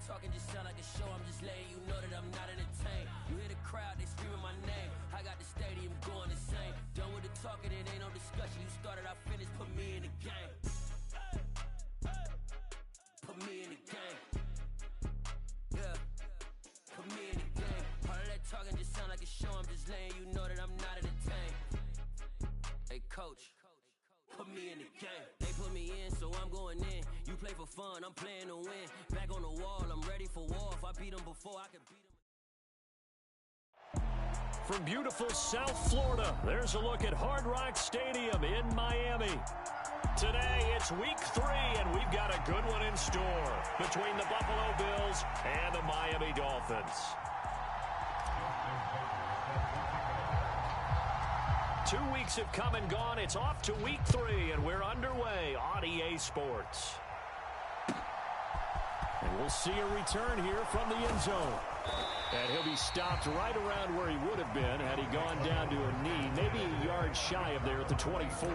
talking just sound like a show. I'm just letting you know that I'm not entertained. You hear the crowd, they screaming my name. I got the stadium going insane. Done with the talking, it ain't no discussion. You started, I finished, put me in the game. Put me in the game. Yeah. Put me in the game. All of that talking just sound like a show. I'm just letting you know that I'm not entertained. Hey, coach. Put me in the game. They put me in, so I'm going in. You play for fun, I'm playing to win. Back on the wall, I'm ready for war. If I beat them before, I can beat them. From beautiful South Florida, there's a look at Hard Rock Stadium in Miami. Today, it's week 3, and we've got a good one in store between the Buffalo Bills and the Miami Dolphins. 2 weeks have come and gone. It's off to week 3, and we're underway on EA Sports. And we'll see a return here from the end zone. And he'll be stopped right around where he would have been had he gone down to a knee, maybe a yard shy of there at the 24.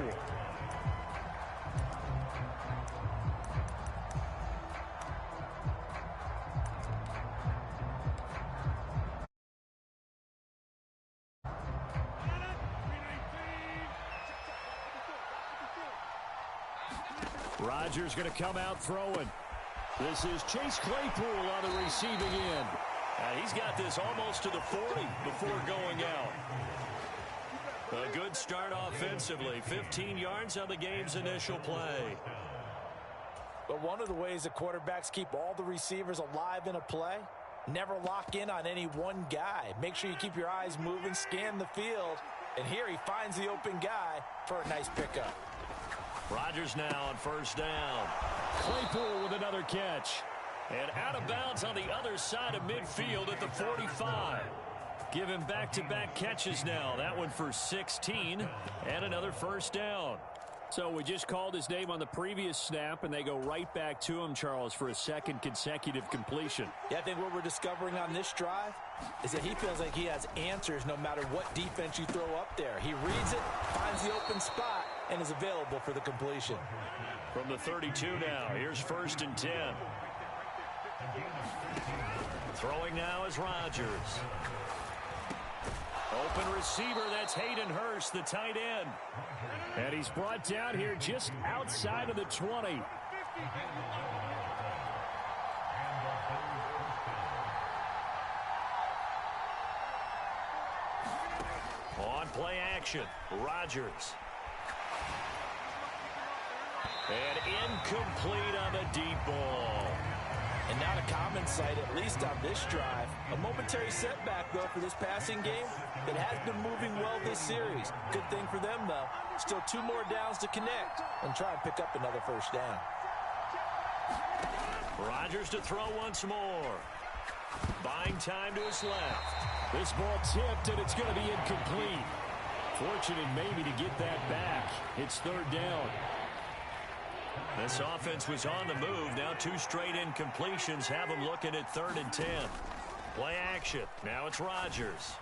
Rodgers going to come out throwing. This is Chase Claypool on the receiving end. And he's got this almost to the 40 before going out. A good start offensively. 15 yards on the game's initial play. But one of the ways that quarterbacks keep all the receivers alive in a play, never lock in on any one guy. Make sure you keep your eyes moving, scan the field. And here he finds the open guy for a nice pickup. Rodgers now on first down. Claypool with another catch. And out of bounds on the other side of midfield at the 45. Give him back-to-back catches now. That one for 16 and another first down. So we just called his name on the previous snap, and they go right back to him, Charles, for a second consecutive completion. Yeah, I think what we're discovering on this drive is that he feels like he has answers no matter what defense you throw up there. He reads it, finds the open spot, and is available for the completion. From the 32 now, here's 1st and 10. Throwing now is Rodgers. Open receiver, that's Hayden Hurst, the tight end. And he's brought down here just outside of the 20. On play action, Rodgers. And incomplete on the deep ball. And not a common sight, at least on this drive. A momentary setback, though, for this passing game that has been moving well this series. Good thing for them, though. Still 2 more downs to connect and try and pick up another first down. Rodgers to throw once more. Buying time to his left. This ball tipped, and it's going to be incomplete. Fortunate maybe to get that back. It's 3rd down. This offense was on the move. Now 2 straight incompletions have them looking at 3rd and 10. Play action. Now it's Rodgers.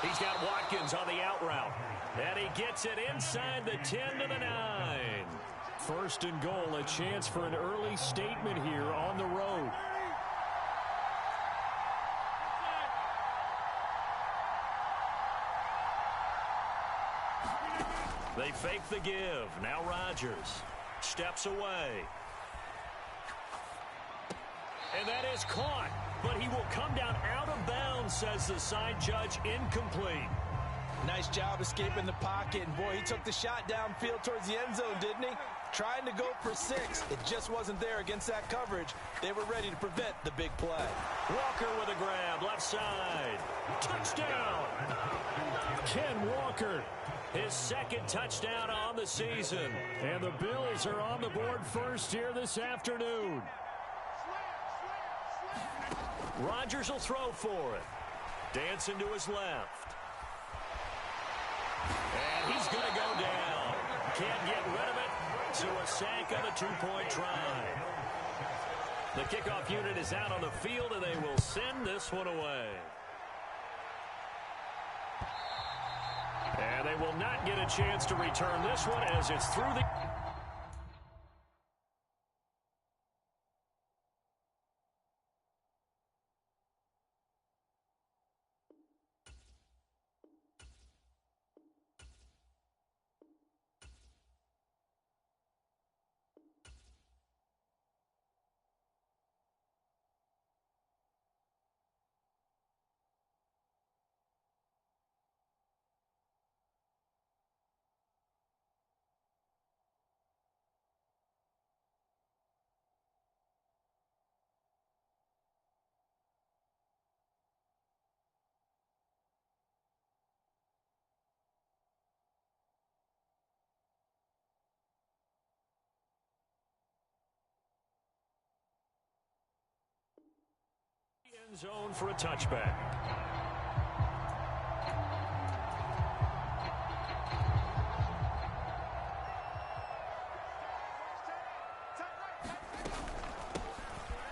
He's got Watkins on the out route. And he gets it inside the 10 to the 9. 1st and goal, a chance for an early statement here on the road. They fake the give. Now Rodgers steps away. And that is caught. But he will come down out of bounds, says the side judge. Incomplete. Nice job escaping the pocket. And, boy, he took the shot downfield towards the end zone, didn't he? Trying to go for 6. It just wasn't there against that coverage. They were ready to prevent the big play. Walker with a grab, left side. Touchdown! Ken Walker. His 2nd touchdown on the season. And the Bills are on the board first here this afternoon. Rodgers will throw for it. Dancing to his left. And he's going to go down. Can't get rid of it. So a sack on a 2-point try. The kickoff unit is out on the field, and they will send this one away. And they will not get a chance to return this one as it's through the... end zone for a touchback.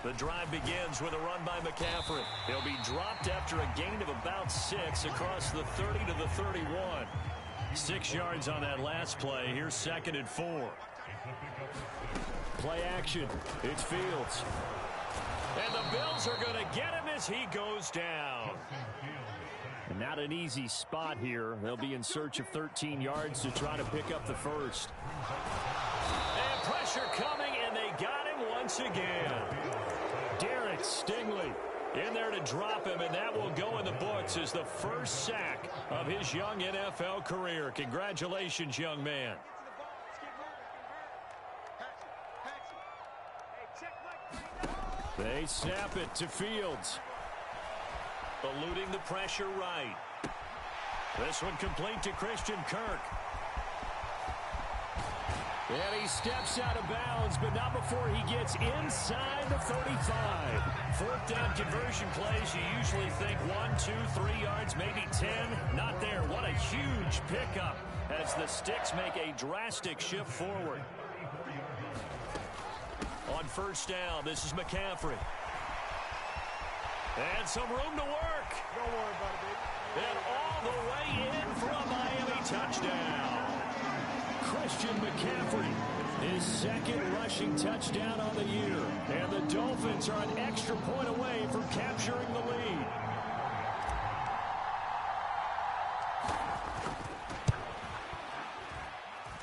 The drive begins with a run by McCaffrey. He'll be dropped after a gain of about 6 across the 30 to the 31. 6 yards on that last play. Here's 2nd and 4. Play action. It's Fields. And the Bills are going to get him as he goes down. And not an easy spot here. They'll be in search of 13 yards to try to pick up the first. And pressure coming, and they got him once again. Derek Stingley in there to drop him, and that will go in the books as the first sack of his young NFL career. Congratulations, young man. They snap it to Fields. Eluding the pressure right. This one complete to Christian Kirk. And he steps out of bounds, but not before he gets inside the 35. 4th down conversion plays, you usually think 1, 2, 3 yards, maybe 10. Not there. What a huge pickup as the Sticks make a drastic shift forward. On 1st down, this is McCaffrey. And some room to work. Don't worry about it, baby. And all the way in for a Miami touchdown. Christian McCaffrey, his 2nd rushing touchdown on the year. And the Dolphins are an extra point away from capturing the lead.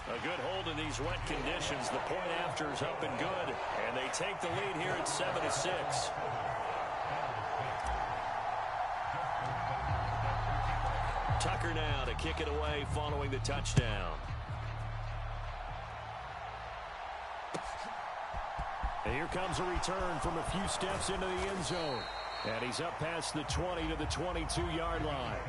A good hold in these wet conditions. The point after is up and good. And they take the lead here at 7-6. Tucker now to kick it away following the touchdown. And here comes a return from a few steps into the end zone. And he's up past the 20 to the 22-yard line.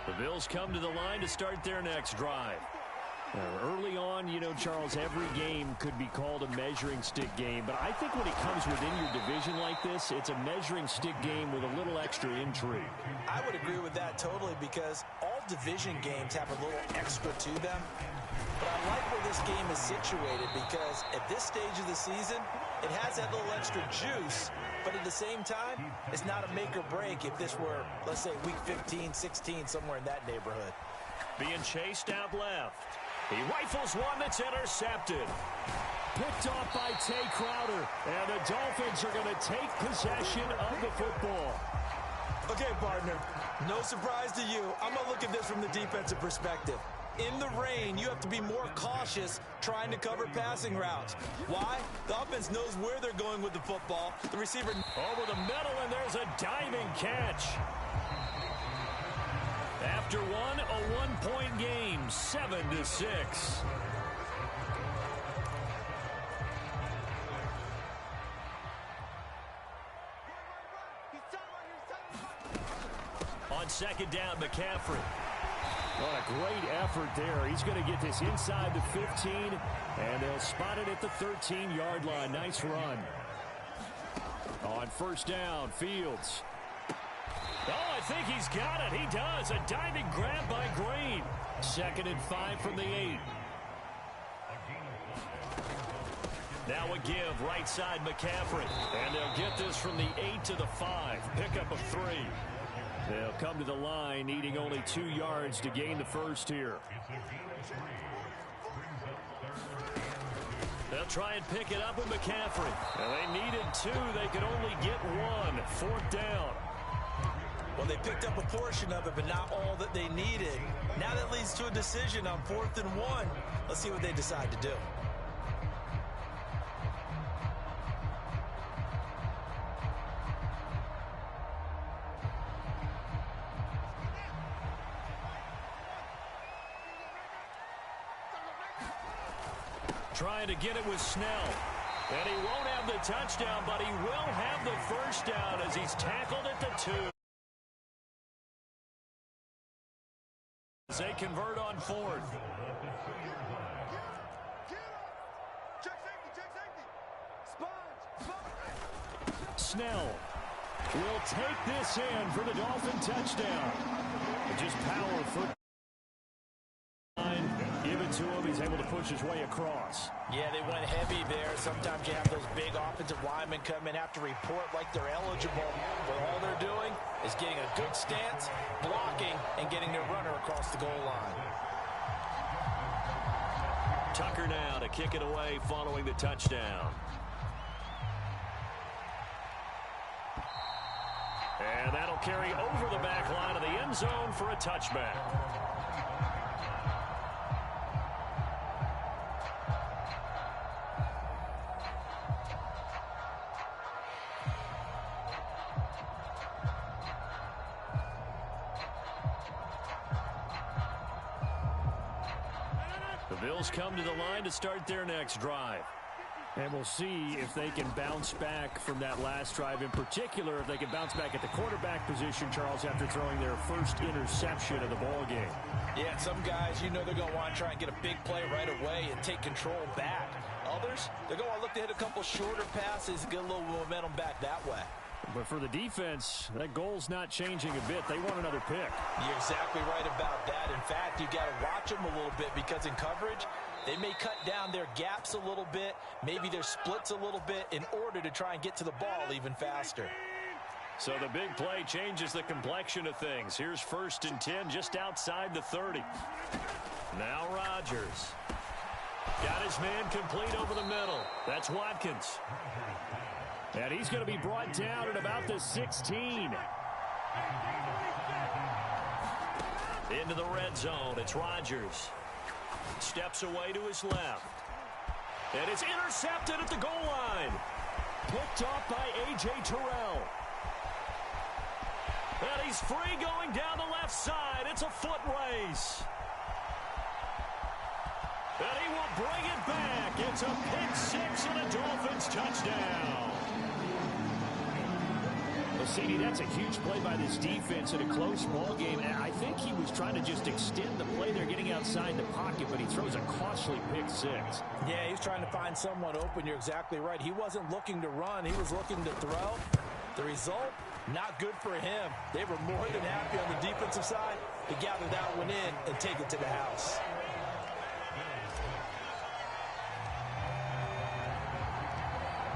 The Bills come to the line to start their next drive. Early on, you know, Charles, every game could be called a measuring stick game. But I think when it comes within your division like this, it's a measuring stick game with a little extra intrigue. I would agree with that totally because all division games have a little extra to them. But I like where this game is situated because at this stage of the season, it has that little extra juice. But at the same time, it's not a make or break if this were, let's say, week 15, 16, somewhere in that neighborhood. Being chased out left. He rifles one that's intercepted. Picked off by Tay Crowder. And the Dolphins are going to take possession of the football. Okay, partner, no surprise to you. I'm going to look at this from the defensive perspective. In the rain, you have to be more cautious trying to cover passing routes. Why? The offense knows where they're going with the football. The receiver over the middle, and there's a diving catch. After one, a one-point game, 7-6. On 2nd down, McCaffrey. What a great effort there. He's going to get this inside the 15, and they'll spot it at the 13-yard line. Nice run. On 1st down, Fields. Oh, I think he's got it. He does. A diving grab by Green. 2nd and 5 from the 8. Now a give, right side McCaffrey. And they'll get this from the 8 to the 5. Pickup of 3. They'll come to the line, needing only 2 yards to gain the first here. They'll try and pick it up with McCaffrey. And they needed 2. They could only get 1. 4th down. Well, they picked up a portion of it, but not all that they needed. Now that leads to a decision on 4th and 1. Let's see what they decide to do. Trying to get it with Snell. And he won't have the touchdown, but he will have the first down as he's tackled at the 2. As they convert on 4th. Snell will take this in for the Dolphin touchdown. Just power foot. Give it to him. He's able to push his way across. Yeah, they went heavy there. Sometimes you have those big offensive linemen come in, have to report like they're eligible, but all they're doing is getting a good stance, blocking, and getting their runner across the goal line. Tucker now to kick it away following the touchdown. And that'll carry over the back line of the end zone for a touchback. The Bills come to the line to start their next drive. And we'll see if they can bounce back from that last drive. In particular, if they can bounce back at the quarterback position, Charles, after throwing their first interception of the ball game. Yeah, some guys, you know they're going to want to try and get a big play right away and take control back. Others, they're going to look to hit a couple shorter passes, get a little momentum back that way. But for the defense, that goal's not changing a bit. They want another pick. You're exactly right about that. In fact, you got to watch them a little bit because in coverage, they may cut down their gaps a little bit, maybe their splits a little bit in order to try and get to the ball even faster. So the big play changes the complexion of things. Here's 1st and 10 just outside the 30. Now Rodgers. Got his man complete over the middle. That's Watkins. And he's going to be brought down at about the 16. Into the red zone. It's Rodgers. Steps away to his left. And it's intercepted at the goal line. Picked off by A.J. Terrell. And he's free going down the left side. It's a foot race. And he will bring it back. It's a pick six and a Dolphins touchdown. Well, CD, that's a huge play by this defense in a close ball game. And I think he was trying to just extend the play. They're getting outside the pocket, but he throws a costly pick six. Yeah, he's trying to find someone open. You're exactly right. He wasn't looking to run. He was looking to throw. The result, not good for him. They were more than happy on the defensive side to gather that one in and take it to the house.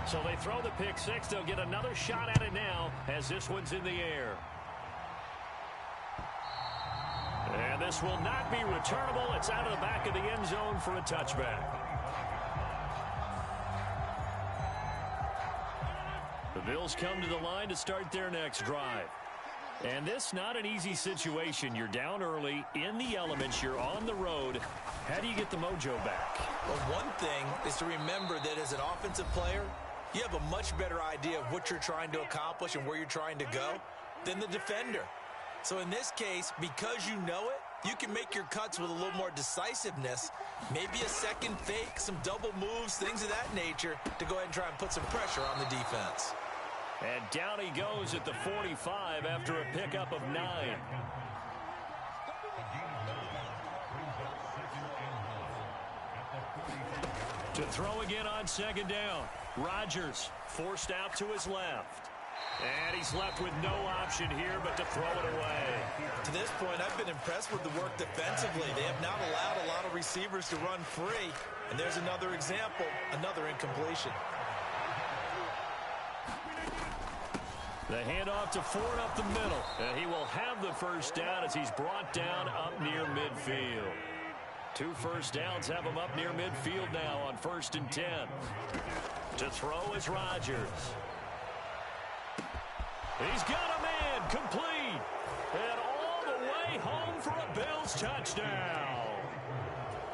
So they throw the pick six. They'll get another shot at it now as this one's in the air. And this will not be returnable. It's out of the back of the end zone for a touchback. The Bills come to the line to start their next drive. And this not an easy situation. You're down early, in the elements, you're on the road. How do you get the mojo back? Well, one thing is to remember that as an offensive player, you have a much better idea of what you're trying to accomplish and where you're trying to go than the defender. So in this case, because you know it, you can make your cuts with a little more decisiveness, maybe a second fake, some double moves, things of that nature, to go ahead and try and put some pressure on the defense. And down he goes at the 45 after a pickup of 9. To throw again on second down. Rodgers forced out to his left. And he's left with no option here but to throw it away. To this point, I've been impressed with the work defensively. They have not allowed a lot of receivers to run free. And there's another example, another incompletion. The handoff to Ford up the middle. And he will have the first down as he's brought down up near midfield. 2 first downs have him up near midfield now on 1st and 10. To throw is Rodgers. He's got a man complete. And all the way home for a Bills touchdown.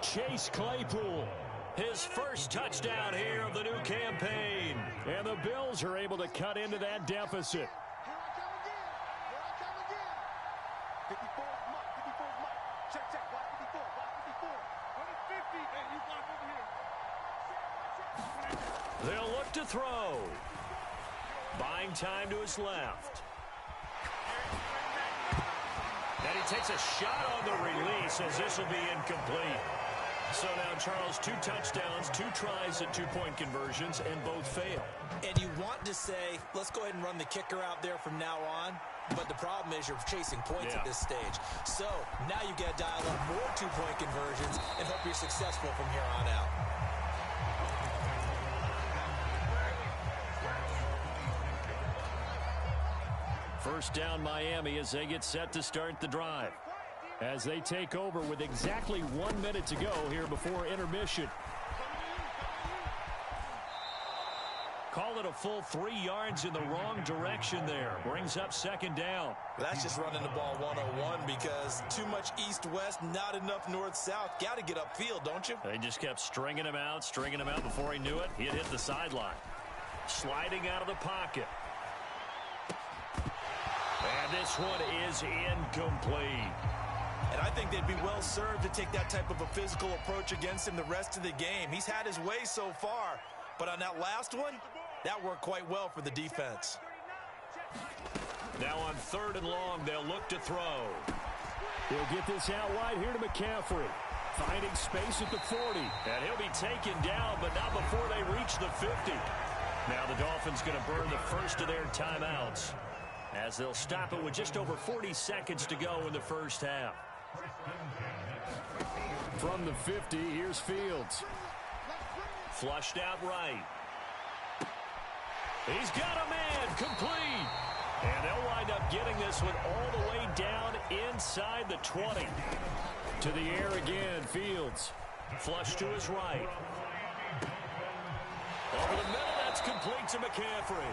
Chase Claypool. His first touchdown here of the new campaign. And the Bills are able to cut into that deficit. They'll look to throw. Buying time to his left. And he takes a shot on the release as this will be incomplete. So now, Charles, 2 touchdowns, 2 tries at 2-point conversions, and both fail. And you want to say, let's go ahead and run the kicker out there from now on. But the problem is you're chasing points at this stage. So now you got to dial up more 2-point conversions and hope you're successful from here on out. First down, Miami, as they get set to start the drive. As they take over with exactly 1 minute to go here before intermission. Call it a full 3 yards in the wrong direction there. Brings up second down. That's just running the ball 101 because too much east-west, not enough north-south. Got to get upfield, don't you? They just kept stringing him out before he knew it. He had hit the sideline. Sliding out of the pocket. And this one is incomplete. And I think they'd be well served to take that type of a physical approach against him the rest of the game. He's had his way so far, but on that last one, that worked quite well for the defense. Now on 3rd and long, they'll look to throw. He'll get this out wide here to McCaffrey. Finding space at the 40. And he'll be taken down, but not before they reach the 50. Now the Dolphins going to burn the first of their timeouts, as they'll stop it with just over 40 seconds to go in the first half. From the 50, here's Fields. Flushed out right. He's got a man, complete. And they'll wind up getting this one all the way down inside the 20. To the air again, Fields. Flush to his right. Over the middle, that's complete to McCaffrey.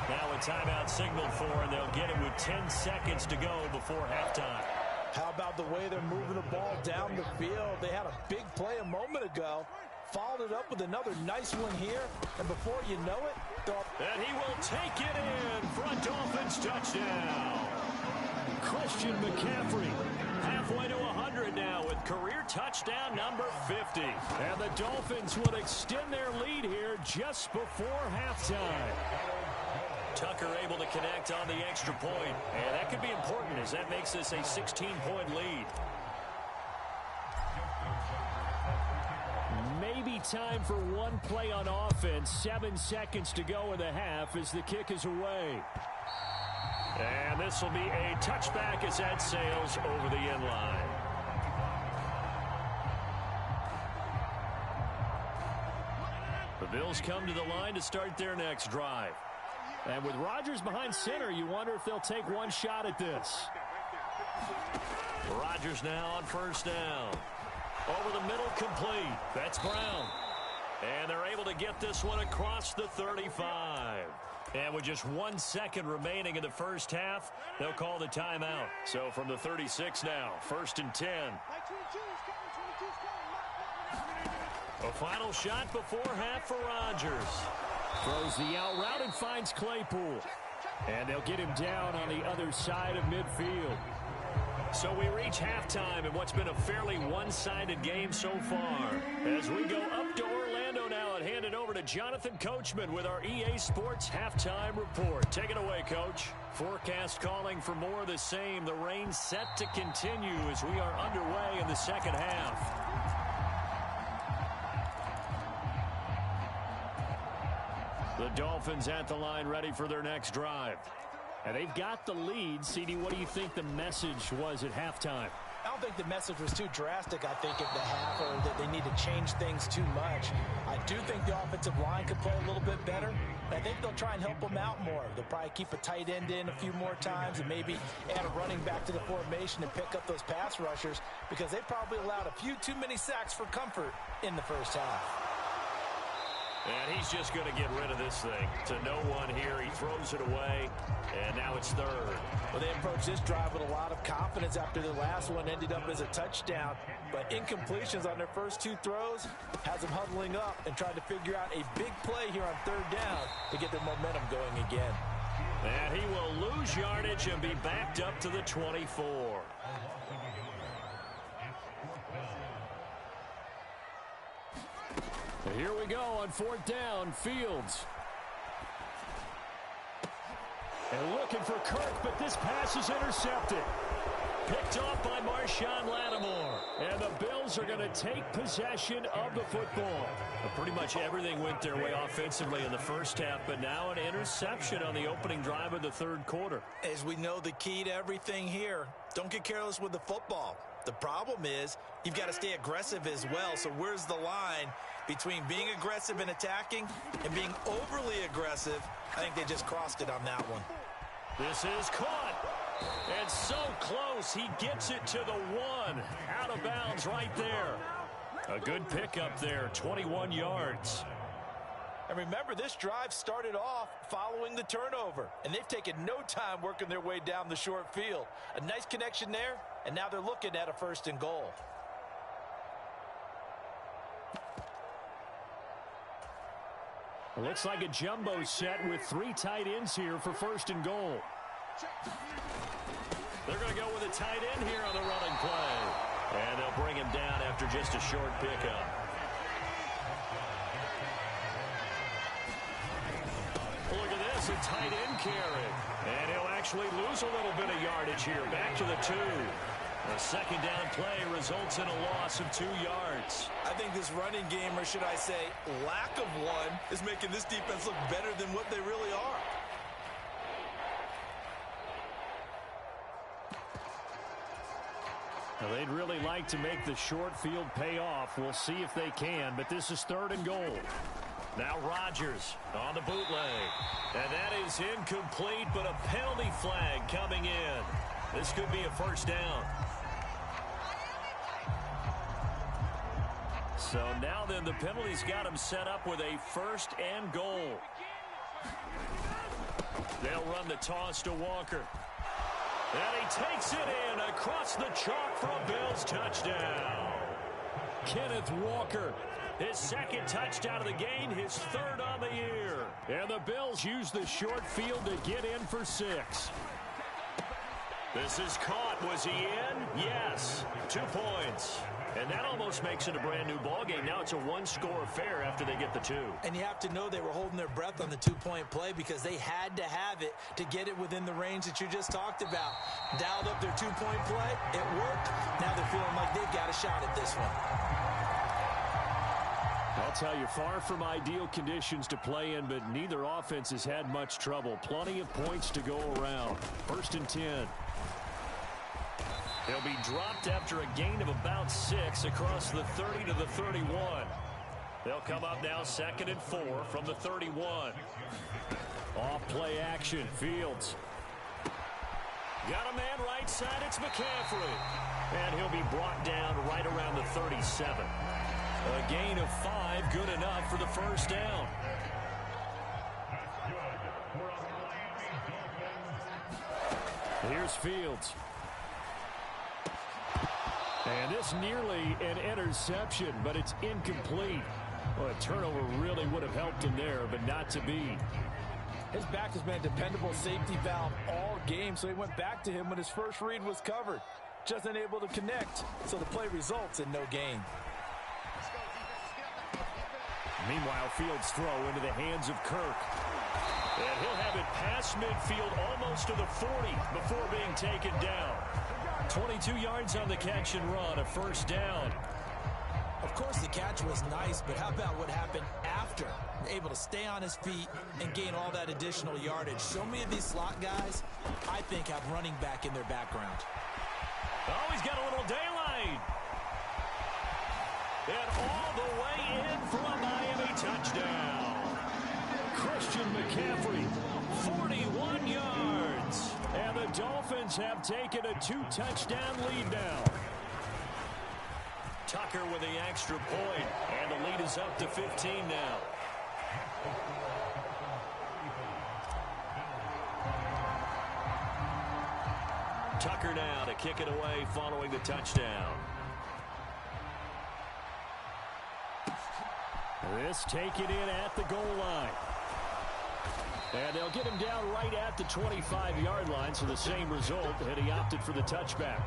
Now a timeout signaled for, and they'll get it with 10 seconds to go before halftime. How about the way they're moving the ball down the field? They had a big play a moment ago. Followed it up with another nice one here. And before you know it, and he will take it in for a Dolphins touchdown. Christian McCaffrey halfway to 100 now with career touchdown number 50. And the Dolphins will extend their lead here just before halftime. Tucker able to connect on the extra point. And that could be important as that makes this a 16-point lead. Maybe time for one play on offense. 7 seconds to go in the half as the kick is away. And this will be a touchback as that sails over the end line. The Bills come to the line to start their next drive. And with Rodgers behind center, you wonder if they'll take one shot at this. Rodgers now on first down. Over the middle, complete. That's Brown. And they're able to get this one across the 35. And with just 1 second remaining in the first half, they'll call the timeout. So from the 36 now, 1st and 10. A final shot before half for Rodgers. Throws the out route and finds Claypool. And they'll get him down on the other side of midfield. So we reach halftime in what's been a fairly one-sided game so far. As we go up to Orlando now and hand it over to Jonathan Coachman with our EA Sports Halftime Report. Take it away, Coach. Forecast calling for more of the same. The rain set to continue as we are underway in the second half. The Dolphins at the line ready for their next drive. And they've got the lead. CD, what do you think the message was at halftime? I don't think the message was too drastic, I think, at the half, or that they need to change things too much. I do think the offensive line could play a little bit better. I think they'll try and help them out more. They'll probably keep a tight end in a few more times and maybe add a running back to the formation and pick up those pass rushers because they probably allowed a few too many sacks for comfort in the first half. And he's just going to get rid of this thing. To no one here. He throws it away, and now it's 3rd. Well, they approached this drive with a lot of confidence after the last one ended up as a touchdown. But incompletions on their first 2 throws has them huddling up and trying to figure out a big play here on 3rd down to get their momentum going again. And he will lose yardage and be backed up to the 24. Here we go on 4th down, Fields. And looking for Kirk, but this pass is intercepted. Picked off by Marshawn Lattimore. And the Bills are going to take possession of the football. But pretty much everything went their way offensively in the first half, but now an interception on the opening drive of the third quarter. As we know, the key to everything here, don't get careless with the football. The problem is you've got to stay aggressive as well. So where's the line between being aggressive and attacking and being overly aggressive? I think they just crossed it on that one. This is caught. And so close, he gets it to the one. Out of bounds right there. A good pickup there, 21 yards. And remember, this drive started off following the turnover. And they've taken no time working their way down the short field. A nice connection there, and now they're looking at a 1st and goal. It looks like a jumbo set with 3 tight ends here for 1st and goal. They're going to go with a tight end here on the running play. And they'll bring him down after just a short pickup. Look at this, a tight end carry. And he'll actually lose a little bit of yardage here. Back to the 2. A 2nd down play results in a loss of 2 yards. I think this running game, or should I say lack of one, is making this defense look better than what they really are. Now, they'd really like to make the short field pay off. We'll see if they can, but this is 3rd and goal. Now Rodgers on the bootleg. And that is incomplete, but a penalty flag coming in. This could be a 1st down. So now then the penalty's got him set up with a 1st and goal. They'll run the toss to Walker. And he takes it in across the chalk for a Bills touchdown. Kenneth Walker, his 2nd touchdown of the game, his 3rd on the year. And the Bills use the short field to get in for 6. This is caught. Was he in? Yes. 2 points. And that almost makes it a brand-new ballgame. Now it's a 1-score affair after they get the 2. And you have to know they were holding their breath on the 2-point play because they had to have it to get it within the range that you just talked about. Dialed up their 2-point play. It worked. Now they're feeling like they've got a shot at this one. I'll tell you, far from ideal conditions to play in, but neither offense has had much trouble. Plenty of points to go around. 1st and 10. He'll be dropped after a gain of about 6 across the 30 to the 31. They'll come up now 2nd and 4 from the 31. Off play action. Fields. Got a man right side. It's McCaffrey. And he'll be brought down right around the 37. A gain of 5. Good enough for the 1st down. Here's Fields. And this nearly an interception, but it's incomplete. Well, a turnover really would have helped him there, but not to be. His back has been a dependable safety valve all game, so he went back to him when his first read was covered. Just unable to connect, so the play results in no gain. Meanwhile, Fields' throw into the hands of Kirk. And he'll have it past midfield almost to the 40 before being taken down. 22 yards on the catch and run, a 1st down. Of course, the catch was nice, but how about what happened after? Able to stay on his feet and gain all that additional yardage. So many of these slot guys, I think, have running back in their background. Oh, he's got a little daylight. And all the way in for a Miami touchdown. Christian McCaffrey, 41 yards. And the Dolphins have taken a 2-touchdown lead now. Tucker with the extra point, and the lead is up to 15 now. Tucker now to kick it away following the touchdown. This taken in at the goal line. And they'll get him down right at the 25-yard line, so the same result, and he opted for the touchback.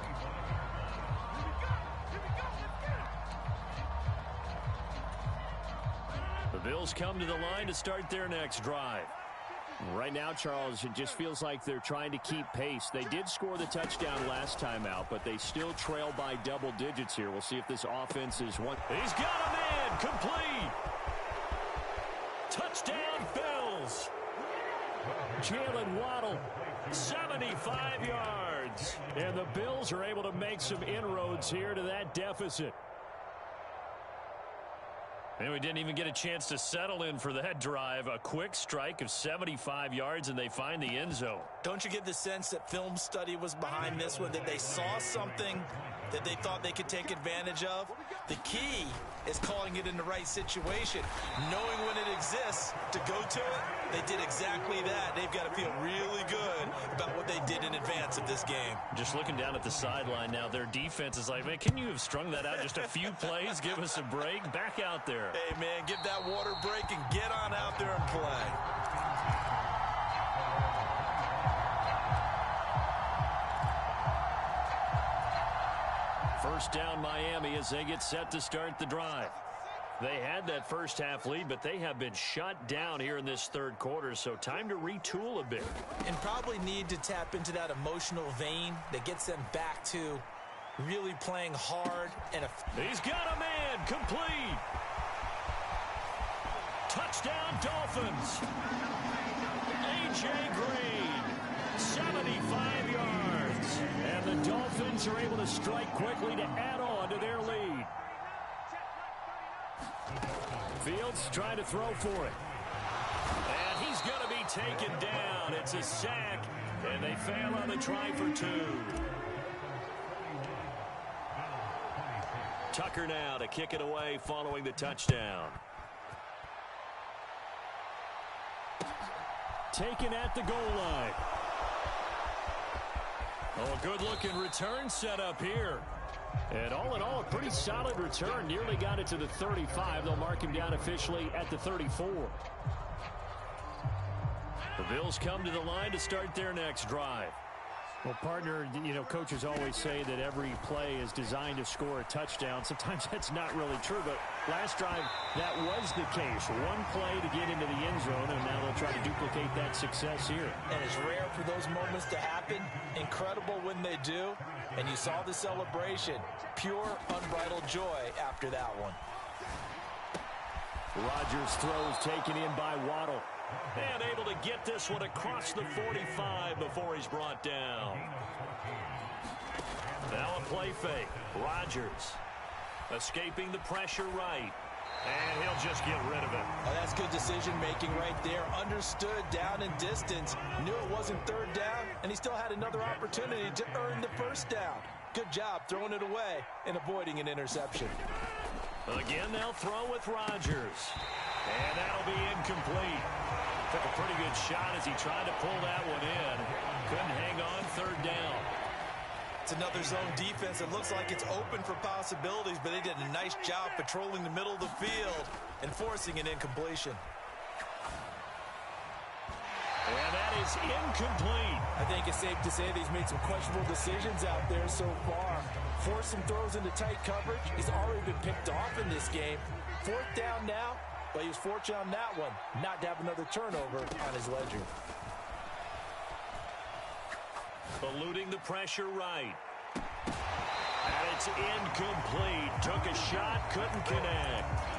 The Bills come to the line to start their next drive. Right right now, Charles, it just feels like they're trying to keep pace. They did score the touchdown last time out, but they still trail by double digits here. We'll see if this offense is one. He's got a man, complete. Touchdown, Bills. Jalen Waddle, 75 yards. And the Bills are able to make some inroads here to that deficit. And we didn't even get a chance to settle in for that drive. A quick strike of 75 yards, and they find the end zone. Don't you get the sense that film study was behind this one, that they saw something that they thought they could take advantage of? The key is calling it in the right situation, knowing when it exists to go to it. They did exactly that. They've got to feel really good about what they did in advance of this game. Just looking down at the sideline now, their defense is like, man, can you have strung that out just a few plays? Give us a break. Back out there. Hey, man, give that water break and get on out there and play. First down, Miami, as they get set to start the drive. They had that first half lead, but they have been shut down here in this third quarter, so time to retool a bit. And probably need to tap into that emotional vein that gets them back to really playing hard. And he's got a man, complete. Touchdown, Dolphins. A.J. Green, 75 yards. And the Dolphins are able to strike quickly to add on to their lead. Fields trying to throw for it. And he's going to be taken down. It's a sack, and they fail on the try for two. Tucker now to kick it away following the touchdown. Taken at the goal line. Oh, a good-looking return set up here. And all in all, a pretty solid return. Nearly got it to the 35. They'll mark him down officially at the 34. The Bills come to the line to start their next drive. Well, partner, you know, coaches always say that every play is designed to score a touchdown. Sometimes that's not really true, but last drive, that was the case. One play to get into the end zone, and now they'll try to duplicate that success here. And it's rare for those moments to happen. Incredible when they do. And you saw the celebration. Pure, unbridled joy after that one. Rodgers throws taken in by Waddle. And able to get this one across the 45 before he's brought down. Now a play fake. Rodgers escaping the pressure right. And he'll just get rid of it. Oh, that's good decision-making right there. Understood down and distance. Knew it wasn't third down, and he still had another opportunity to earn the first down. Good job throwing it away and avoiding an interception. Again, they'll throw with Rodgers. And that'll be incomplete. Took a pretty good shot as he tried to pull that one in. Couldn't hang on, third down. It's another zone defense that looks like it's open for possibilities, but they did a nice job patrolling the middle of the field and forcing an incompletion. And that is incomplete. I think it's safe to say that he's made some questionable decisions out there so far. Forced some throws into tight coverage. He's already been picked off in this game. Fourth down now. But he was fortunate on that one, not to have another turnover on his ledger. Eluding the pressure right. And it's incomplete. Took a shot, couldn't connect.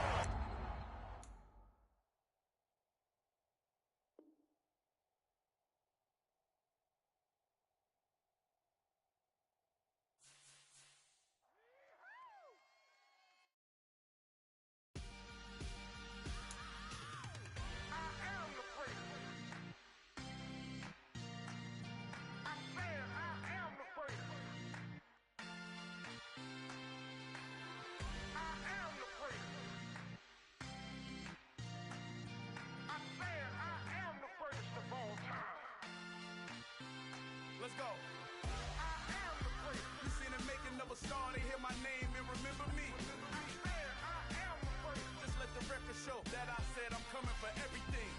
Let's go. I am the great. You seen the making of a star, they hear my name and remember me. I am the great. Just let the record show that I said I'm coming for everything.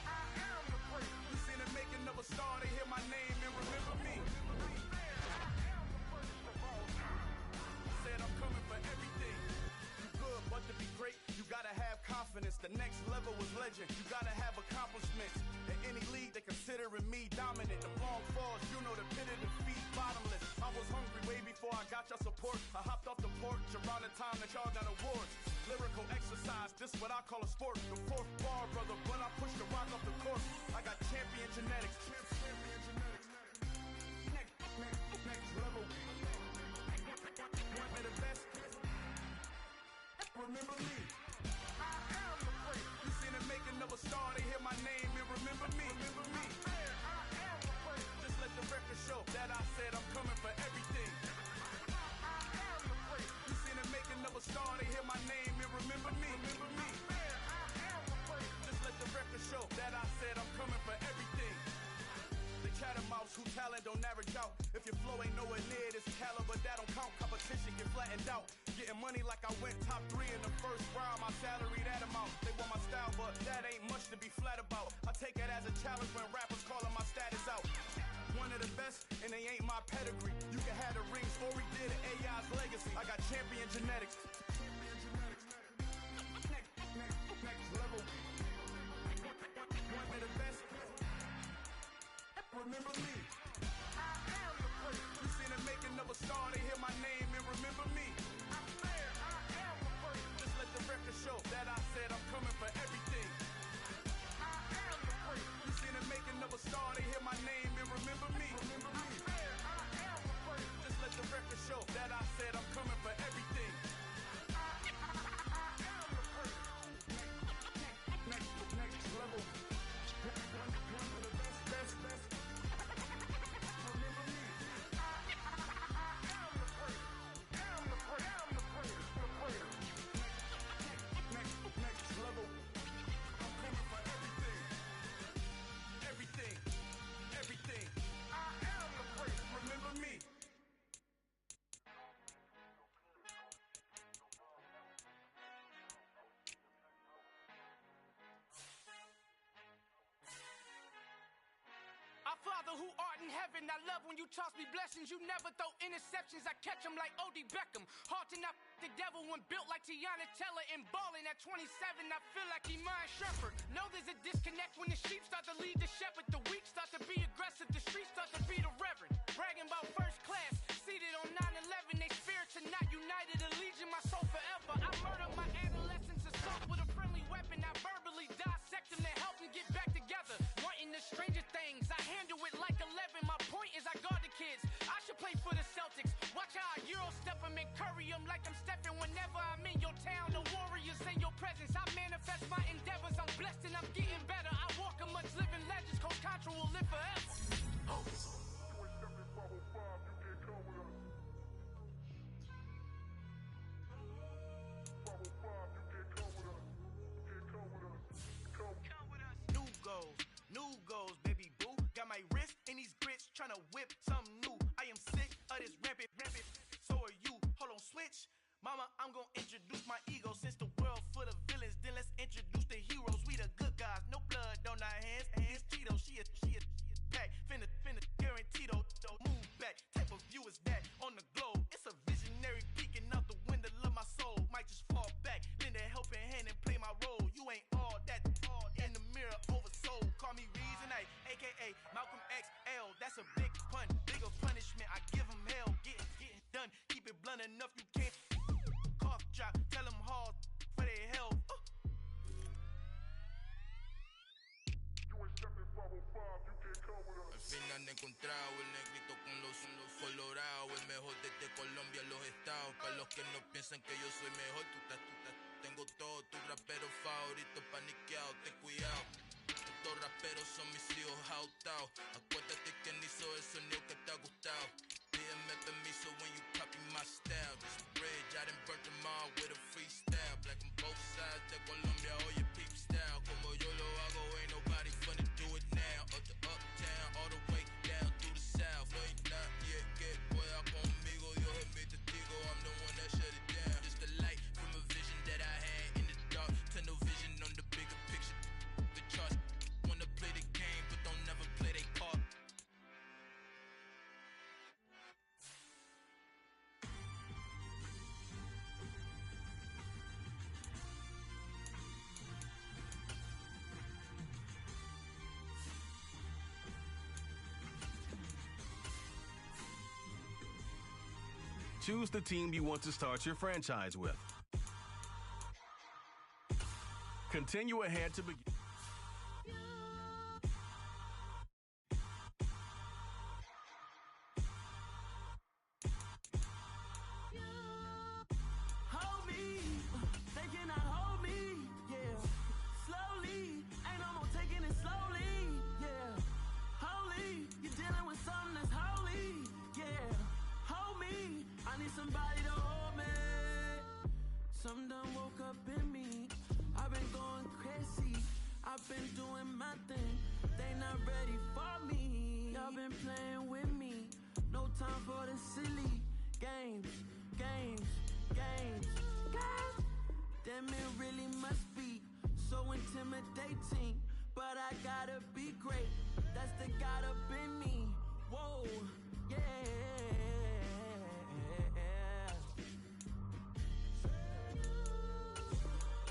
I am the great. You seen the making of a star, they hear my name and remember me. I am the greatest of all time. Said I'm coming for everything. You good, but to be great, you gotta have confidence. The next level was legend. You gotta have accomplishments. At any mirroring me, dominant. The long falls, you know the pit of defeat, bottomless. I was hungry way before I got your support. I hopped off the porch around the time that y'all got awards. Lyrical exercise, this what I call a sport. The fourth bar, brother, when I push the rock off the course. I got champion genetics. Next level. One of the best. Remember me. I am the great. You seen the making of a star, they hear my name and remember me. Remember me. I am the great. Just let the record show that I said I'm coming for everything. I am the great. You seen the making of a star, they hear my name and remember me. Remember me. I am the great. Just let the record show that I said I'm coming for everything. The chattermouths who talent don't average out. If your flow ain't nowhere near this caliber, that don't count. Competition get flattened out. Getting money like I went top 3 in the first round. My salary that amount. They want my style, but that ain't much to be flat about. I take it as a challenge when rappers calling my status out. One of the best, and they ain't my pedigree. You can have the rings or we did it, AI's legacy. I got champion genetics. Next level. One of the best. Remember me. I am the great. You seen the making of a star, they hear my name and remember me. I am the great. Just let the record show that I said I'm coming for everything. I am the great. You seen the making of a star, they hear my name and remember me. Remember me. I am the great. Just let the record show that I said I'm coming for everything. I am the great. Next level. One of the best. Everything. I am the great. Remember me. Our Father who art in heaven, I love when you toss me blessings. You never throw interceptions, I catch them like O.D. Beckham. Hard to knock the devil when built like Tiana Teller. And balling at 27, I feel like Iman Shepherd. Know there's a disconnect when the sheep start to lead the shepherd. The weak start to be aggressive, the streets start to be the reverend. Bragging about first class, seated on 9/11. They spirits are not united, a legion, my soul forever. I murder my adolescence, assault with a friendly weapon. I verbally dissect them to help them get back together. Wanting the stranger things, I handle it like 11. My point is I guard the kids. I should play for the Celtics. Watch how I Euro step them and curry them like I'm stepping. Whenever I'm in your town, the Warriors in your presence. I manifest my endeavors. I'm blessed and I'm getting better. I walk amongst living legends. Coach Contra will live forever. New goals, baby boo. Got my wrist in these grits, tryna whip something new. I am sick of this rampant. So are you. Hold on, switch. Mama, I'm gonna introduce my ego. Since the world full of villains, then let's introduce the heroes. We the good guys, no blood on our hands. Hands Tito, she is pack. Finna, guaranteed. Move back. Type of view is that on the globe? It's a visionary peeking out the window of my soul. Might just fall back, lend a helping hand and play my role. You ain't all that. In the mirror, oversold. Call me Reason, aka Malcolm XL. That's a big pun, bigger punishment. I give him hell, getting done. Keep it blunt enough, you can't. Cough drop, tell them hard for their health. Al fin han encontrado el negrito con los colorados, el mejor desde Colombia, los estados. Para los que no piensan que yo soy mejor, tengo todo, tu rapero favorito paniqueado, ten cuidado. Estos raperos son mis hijos jautados. Acuérdate que ni hizo el sonido que te ha gustado. Pídeme permiso when you copy my style. This bridge, I done burnt them all with a freestyle. Black on both sides de Colombia, oye peep style. Como yo lo hago, ain't nobody finna do it now. Up to uptown, all the way down to the south. No hay nadie que pueda conmigo, Dios es mi testigo. I'm the one that shut it down. Just the light from a vision that I had in the dark. Tunnel vision on the bigger picture. The charts wanna play the game, but don't never play their part. Choose the team you want to start your franchise with. Continue ahead to begin. Hold me, they cannot hold me, yeah. Slowly, ain't no more taking it slowly, yeah. Holy, you're dealing with something that's holy, yeah. Hold me, I need somebody to hold me. Something done woke up in me. I've been going crazy, I've been doing my thing. They not ready for me. Y'all been playing with me. No time for the silly games, games, games, games. Damn, it really must be so intimidating. But I gotta be great. That's the God up in me. Whoa, yeah.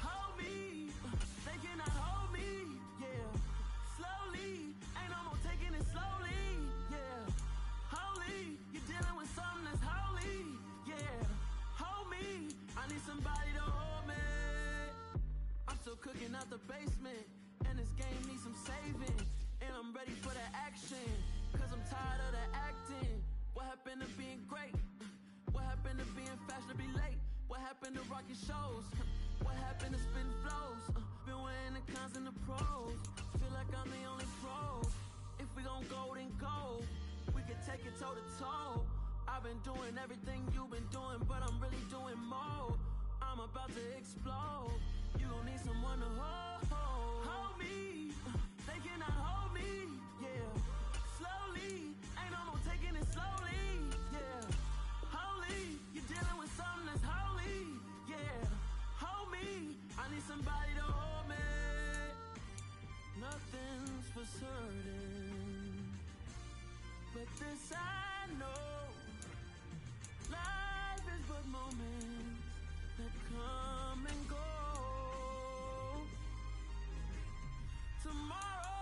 Hold me, they cannot hold me, yeah. Slowly, ain't no more taking it slowly, yeah. Holy, you're dealing with something that's holy, yeah. Hold me, I need somebody to hold me. I'm still cooking out the basement, and this game needs some saving. And I'm ready for the action, cause I'm tired of the acting. What happened to being great? What happened to being fashionably late? What happened to rocking shows? What happened to spitting flows? Been weighing the cons and the pros. Feel like I'm the only pro. If we gon' go, then go. We can take it toe to toe. I've been doing everything you've been doing, but I'm really doing more. I'm about to explode. You gon' need someone to hold. Hold me, they cannot hold me, yeah. Slowly, ain't no more taking it slowly, yeah. Holy, you're dealing with something that's holy, yeah. Hold me, I need somebody to hold me. Nothing's for certain, but this I know. Life is but moments that come and go. Tomorrow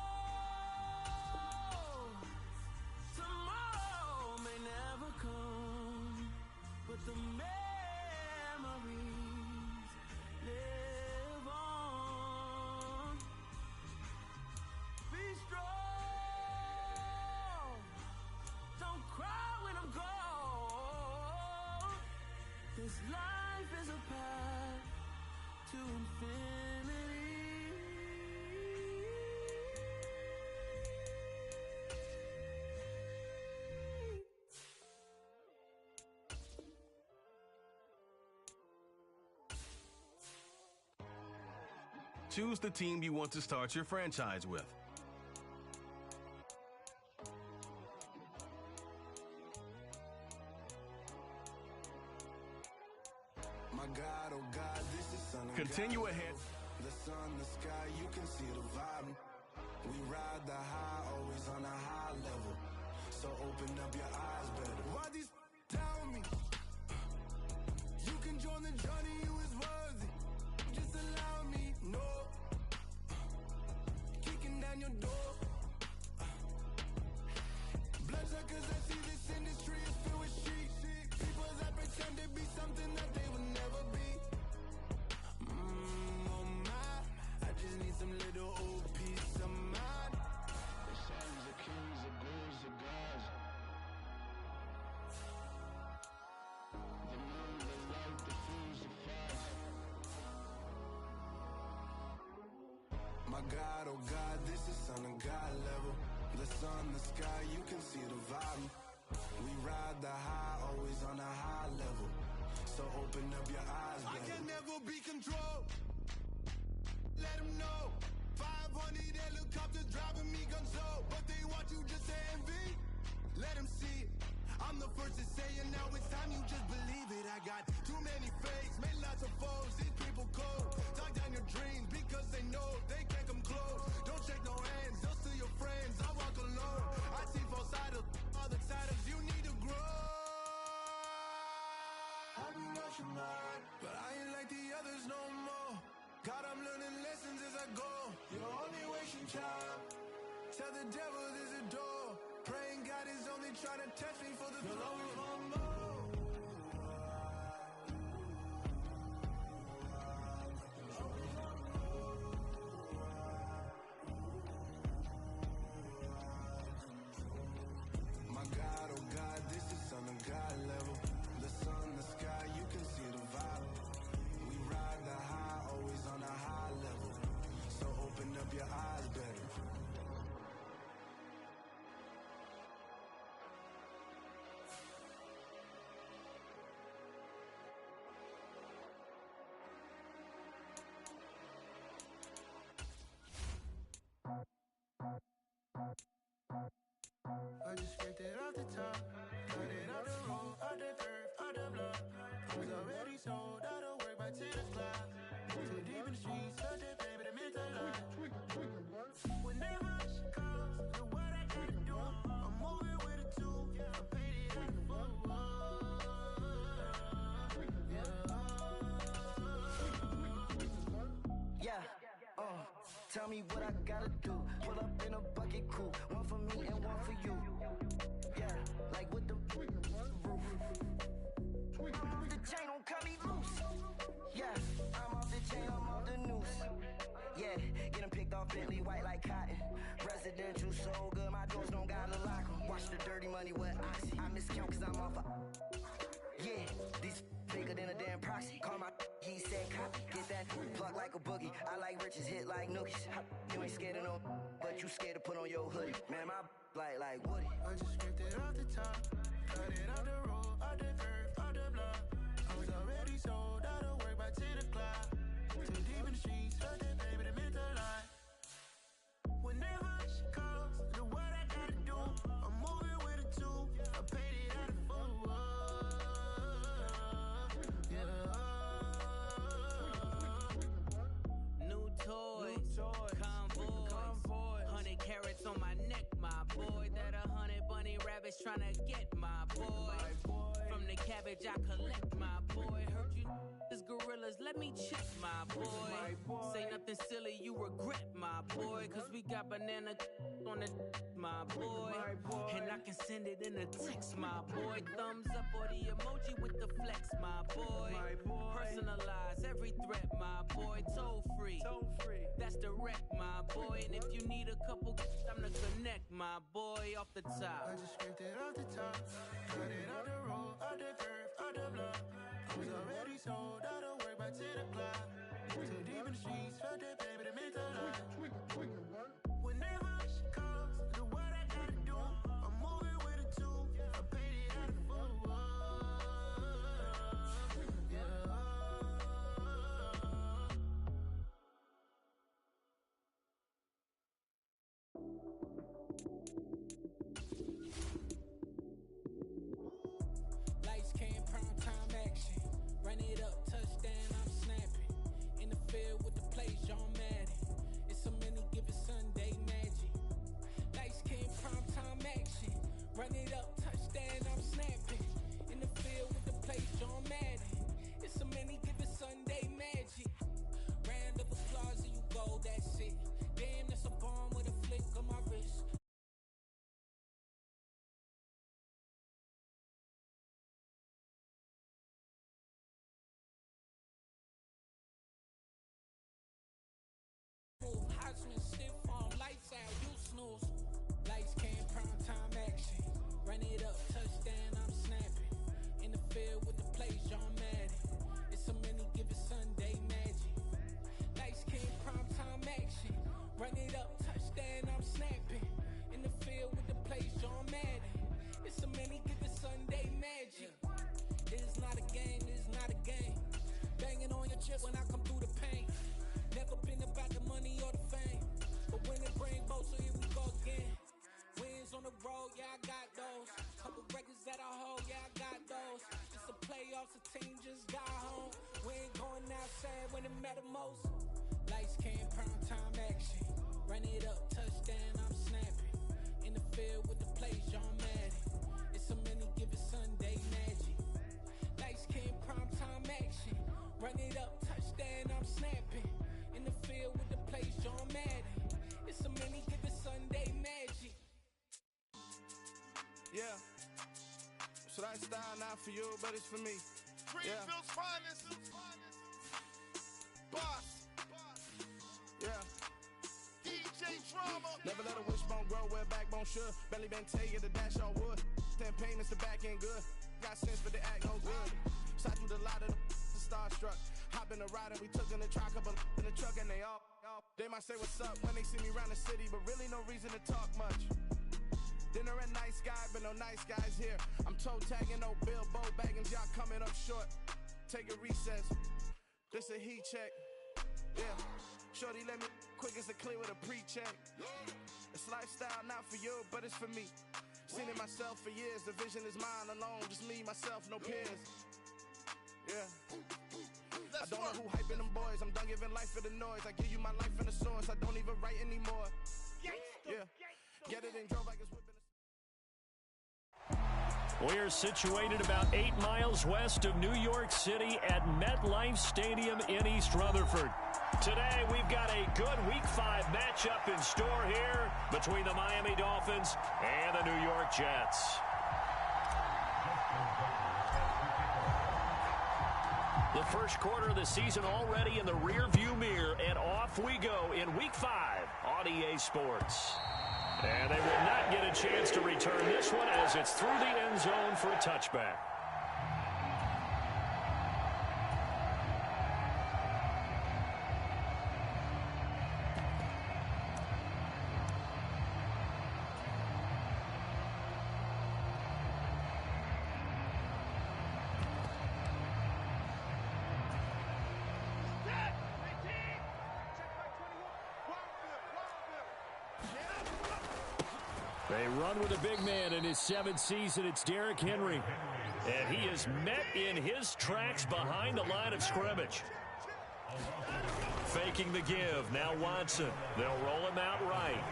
may never come, but the memories live on. Be strong, don't cry when I'm gone. This life is a path to infinity. Choose the team you want to start your franchise with. My God, oh God, this is son of Continue God. ahead. The sun, the sky, you can see the vibe. We ride the high, always on a high level. So open up your eyes better. Why these tell me? You can join the journey, you is worthy. Just allow me, no. Kicking down your door. Bloodsuckers, I see this industry is filled with shit. People that pretend to be something that they would never be. Oh my, I just need some little old peace of mind. The sons of kings, the ghouls, the gods. The moon, the light, the fools, the fires. My God, oh God, this is son of God level. The sun, the sky, you can see the vibe. We ride the high, always on a high level. So open up your eyes, baby. I can never be controlled. Let them know. 500 helicopters driving me gonzo. But they want you just to envy. Let them see it. I'm the first to say it, now it's time you just believe it. I got too many fakes, made lots of foes. These people cold. Talk down your dreams because they know they can't come close. Don't shake no hands, those still your friends. I walk alone. I see both sides of other sides. You need to grow. I be watching mine, but I ain't like the others no more. God, I'm learning lessons as I go. You're only wasting time. Tell the devil there's a door. Praying God is only trying to test me for the glory of more. I just scraped it off the top, got it out the road, out the earth, out the block. I was already sold out of work by 10 o'clock. Too deep in the streets, such a baby, the mental lie. Whenever she calls, know what I gotta do. I'm moving with a two, I paid it out the full. Yeah, tell me what I gotta do. Pull up in a bucket crew, one for me and one for you. Yeah, like with the roof. I'm off the chain, don't cut me loose. Yeah, I'm off the chain, I'm off the noose. Yeah, getting picked off Bentley white like cotton. Residential so good, my doors don't gotta lock 'em. Watch the dirty money with oxy. I miscount cause I'm off a. Yeah, these bigger than a damn proxy. Call my he said copy. Get that plug like a boogie. I like riches, hit like nookies. You ain't scared of no, but you scared to put on your hoodie. Man, my like Woody. I just scraped it off the top, cut it out the road, out the earth, out the block. I was already sold out of work by 10 o'clock. Too deep in the streets, such a baby, the mental lie. Whenever she calls, know what I gotta do. I'm moving with a two, I paid it out of full. New toys, convoy, 100 carats on my neck, my boy. That 100 bunny rabbits tryna get my boy. From the cabbage I collect, my boy. Heard you is gorillas, let me check, my boy. Say nothing silly, you regret, my boy. Cause we got banana on the my boy. And I can send it in a text, my boy. Thumbs up or the emoji with the flex, my boy. Personalize every threat, my boy. Toll free, that's direct, my boy. And if you need a couple, I'm to connect, my boy, off the top. I just scraped it off the top, cut it out the road, out the earth, out the block. I was already sold out of work by 10 o'clock. Too deep in the streets, felt that baby, the mental lie. Whenever she calls, know what I gotta do. I'm moving with a two, I paid it out of full. Lights came, prime time action. Run it up, touchdown, I'm snapping. In the field with the plays, John Madden. It's a many given Sunday magic. Lights came, prime time action. Run it up, touchdown, I'm snapping. In the field with the plays, John Madden. It's a many given Sunday magic. Round of applause and you go, that's it. Damn, that's a bomb with a flick on my wrist. Heisman stiff on lights out, you snooze. Lights came, prime time action. Run it up, touchdown, I'm snapping. In the field with the plays, John Madden. It's a many given Sunday magic. Lights came, prime time action. Run it up, touchdown, I'm snapping. In the field with the plays, John Madden. It's a many given Sunday magic. It is not a game, it is not a game. Banging on your chip when I come through the pain. Never been about the money or the fame, but when it bring both, so here we go again. Wins on the road, yeah, I got those. Couple records that I hold, yeah, I got those. It's the playoffs, the team just got home. We ain't going outside when it matter most. Lights came, prime time action. Run it up, touchdown, I'm snapping. In the field with the plays, John Madden. It's a many given Sunday magic. Lights came, prime time action. Run it up, touchdown, I'm snapping. In the field with the plays, John Madden. It's a many given Sunday magic. Yeah. Should I style not for you, but it's for me? Greenfield's finest. Boss. Yeah. DJ Drama. Never let a wishbone grow where backbone should. Belly been tell you the dash on wood. 10 payments, the back end good. Got sense, but they act no good. Side through the lot of the starstruck. Hop in the ride and we took in the truck, couple in the truck and they all. They might say what's up when they see me around the city, but really no reason to talk much. Dinner at Nice Guy, but no nice guys here. I'm toe tagging, no Bilbo baggins, y'all coming up short. Take a recess, this a heat check. Yeah, shorty let me quick as a clear with a pre-check. A This lifestyle not for you, but it's for me. Seen it myself for years. The vision is mine alone. Just me, myself, no peers. Yeah. I don't know who hyping them boys. I'm done giving life for the noise. I give you my life in the source. I don't even write anymore. Yeah. Get it and drove like it's whipping. We're situated about 8 miles west of New York City at MetLife Stadium in East Rutherford. Today, we've got a good Week 5 matchup in store here between the Miami Dolphins and the New York Jets. The first quarter of the season already in the rearview mirror, and off we go in Week 5 on EA Sports. And they will not get a chance to return this one as it's through the end zone for a touchback. They run with a big man in his 7th season. It's Derrick Henry. And he is met in his tracks behind the line of scrimmage. Faking the give. Now Watson. They'll roll him out right.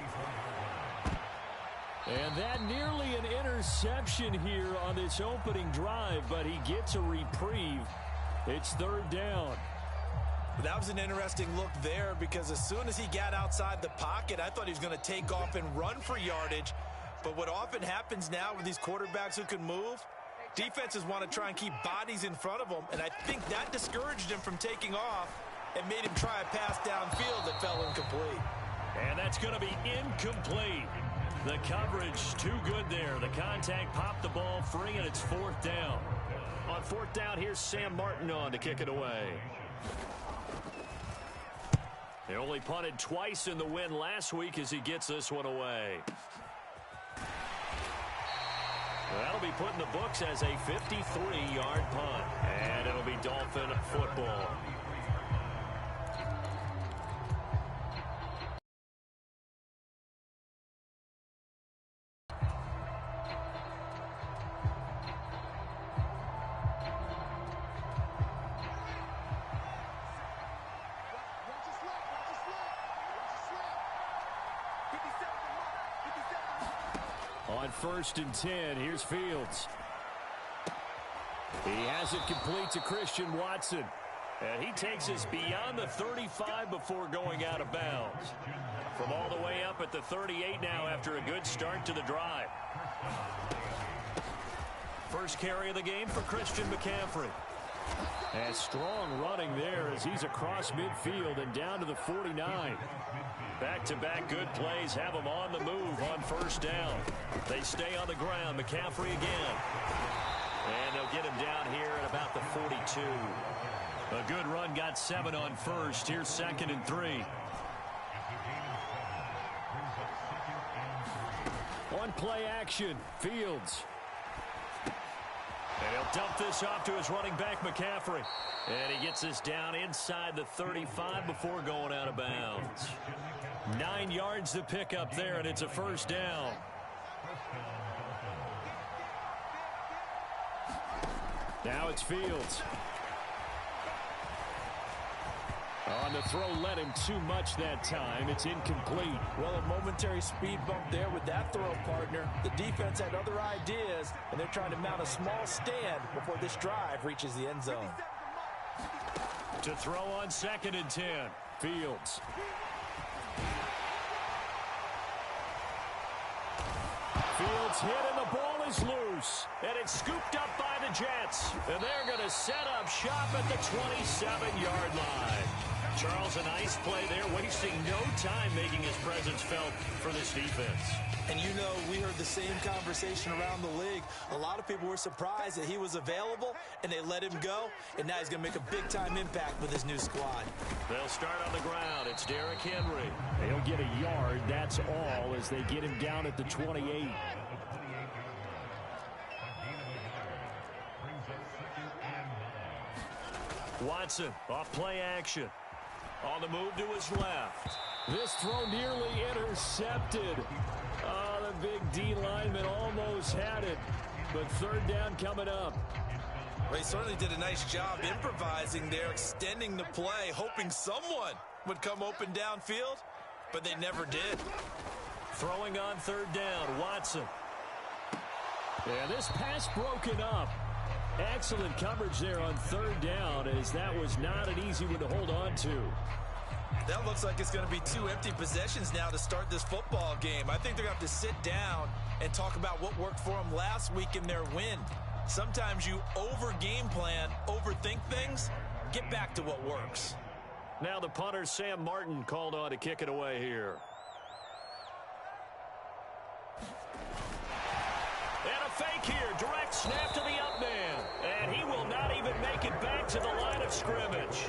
And that nearly an interception here on this opening drive, but he gets a reprieve. It's 3rd down. That was an interesting look there because as soon as he got outside the pocket, I thought he was going to take off and run for yardage. But what often happens now with these quarterbacks who can move, defenses want to try and keep bodies in front of them, and I think that discouraged him from taking off and made him try a pass downfield that fell incomplete. And that's going to be incomplete. The coverage too good there. The contact popped the ball free, and it's 4th down. On 4th down, here's Sam Martin on to kick it away. They only punted twice in the win last week as he gets this one away. That'll be put in the books as a 53-yard punt. And it'll be Dolphin football. On 1st and 10, here's Fields. He has it complete to Christian Watson. And he takes us beyond the 35 before going out of bounds. From all the way up at the 38 now after a good start to the drive. First carry of the game for Christian McCaffrey. And strong running there as he's across midfield and down to the 49. Back-to-back good plays have him on the move on 1st down. They stay on the ground. McCaffrey again. And they'll get him down here at about the 42. A good run got 7 on 1st. Here's 2nd and 3. On play action, Fields. And he'll dump this off to his running back, McCaffrey. And he gets this down inside the 35 before going out of bounds. 9 yards to pick up there, and it's a 1st down. Now it's Fields. On the throw, led him too much that time. It's incomplete. Well, a momentary speed bump there with that throw partner. The defense had other ideas, and they're trying to mount a small stand before this drive reaches the end zone. To throw on 2nd and 10, Fields. Fields hit, and the ball is loose. And it's scooped up by the Jets. And they're going to set up shop at the 27-yard line. Charles, a nice play there, wasting no time making his presence felt for this defense. And you know, we heard the same conversation around the league. A lot of people were surprised that he was available, and they let him go. And now he's going to make a big-time impact with his new squad. They'll start on the ground. It's Derrick Henry. They'll get a yard, that's all, as they get him down at the 28. Watson off play action. On the move to his left. This throw nearly intercepted. Oh, the big D lineman almost had it. But third down coming up. They certainly did a nice job improvising there, extending the play, hoping someone would come open downfield, but they never did. Throwing on third down, Watson. And this pass broken up. Excellent coverage there on third down, as that was not an easy one to hold on to. That looks like it's going to be 2 empty possessions now to start this football game. I think they're going to have to sit down and talk about what worked for them last week in their win. Sometimes you over-game plan, overthink things, get back to what works. Now the punter, Sam Martin, called on to kick it away here. And a fake here, direct snap to the up man. And he will not even make it back to the line of scrimmage.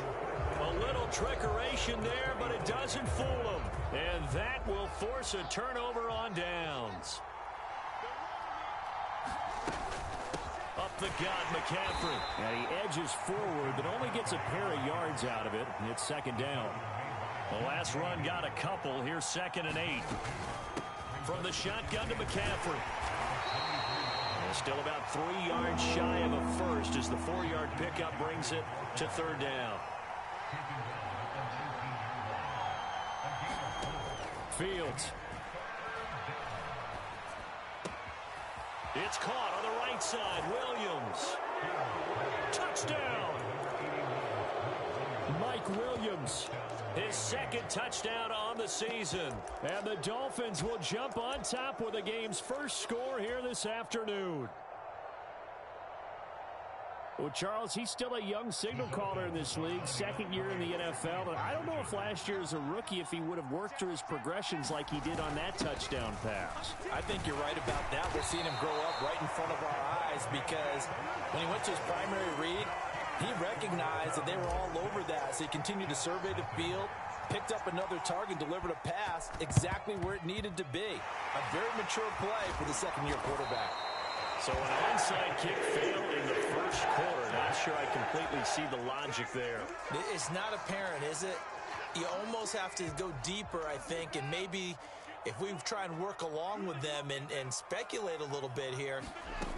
A little trickeration there, but it doesn't fool him. And that will force a turnover on downs. Up the gut, McCaffrey. And he edges forward, but only gets a pair of yards out of it. It's second down. The last run got a couple. Here's 2nd and 8. From the shotgun to McCaffrey. And still about 3 yards shy of a first as the 4-yard pickup brings it to third down. Fields. It's caught on the right side. Williams. Touchdown. Mike Williams. His 2nd touchdown on the season. And the Dolphins will jump on top with the game's first score here this afternoon. Well, Charles, he's still a young signal caller in this league, 2nd year in the NFL. And I don't know if last year as a rookie, if he would have worked through his progressions like he did on that touchdown pass. I think you're right about that. We're seeing him grow up right in front of our eyes because when he went to his primary read, he recognized that they were all over that. So he continued to survey the field, picked up another target, delivered a pass exactly where it needed to be. A very mature play for the 2nd-year quarterback. So an onside kick failed in the first quarter. Not sure I completely see the logic there. It's not apparent, is it? You almost have to go deeper, I think, and maybe if we try and work along with them and speculate a little bit here,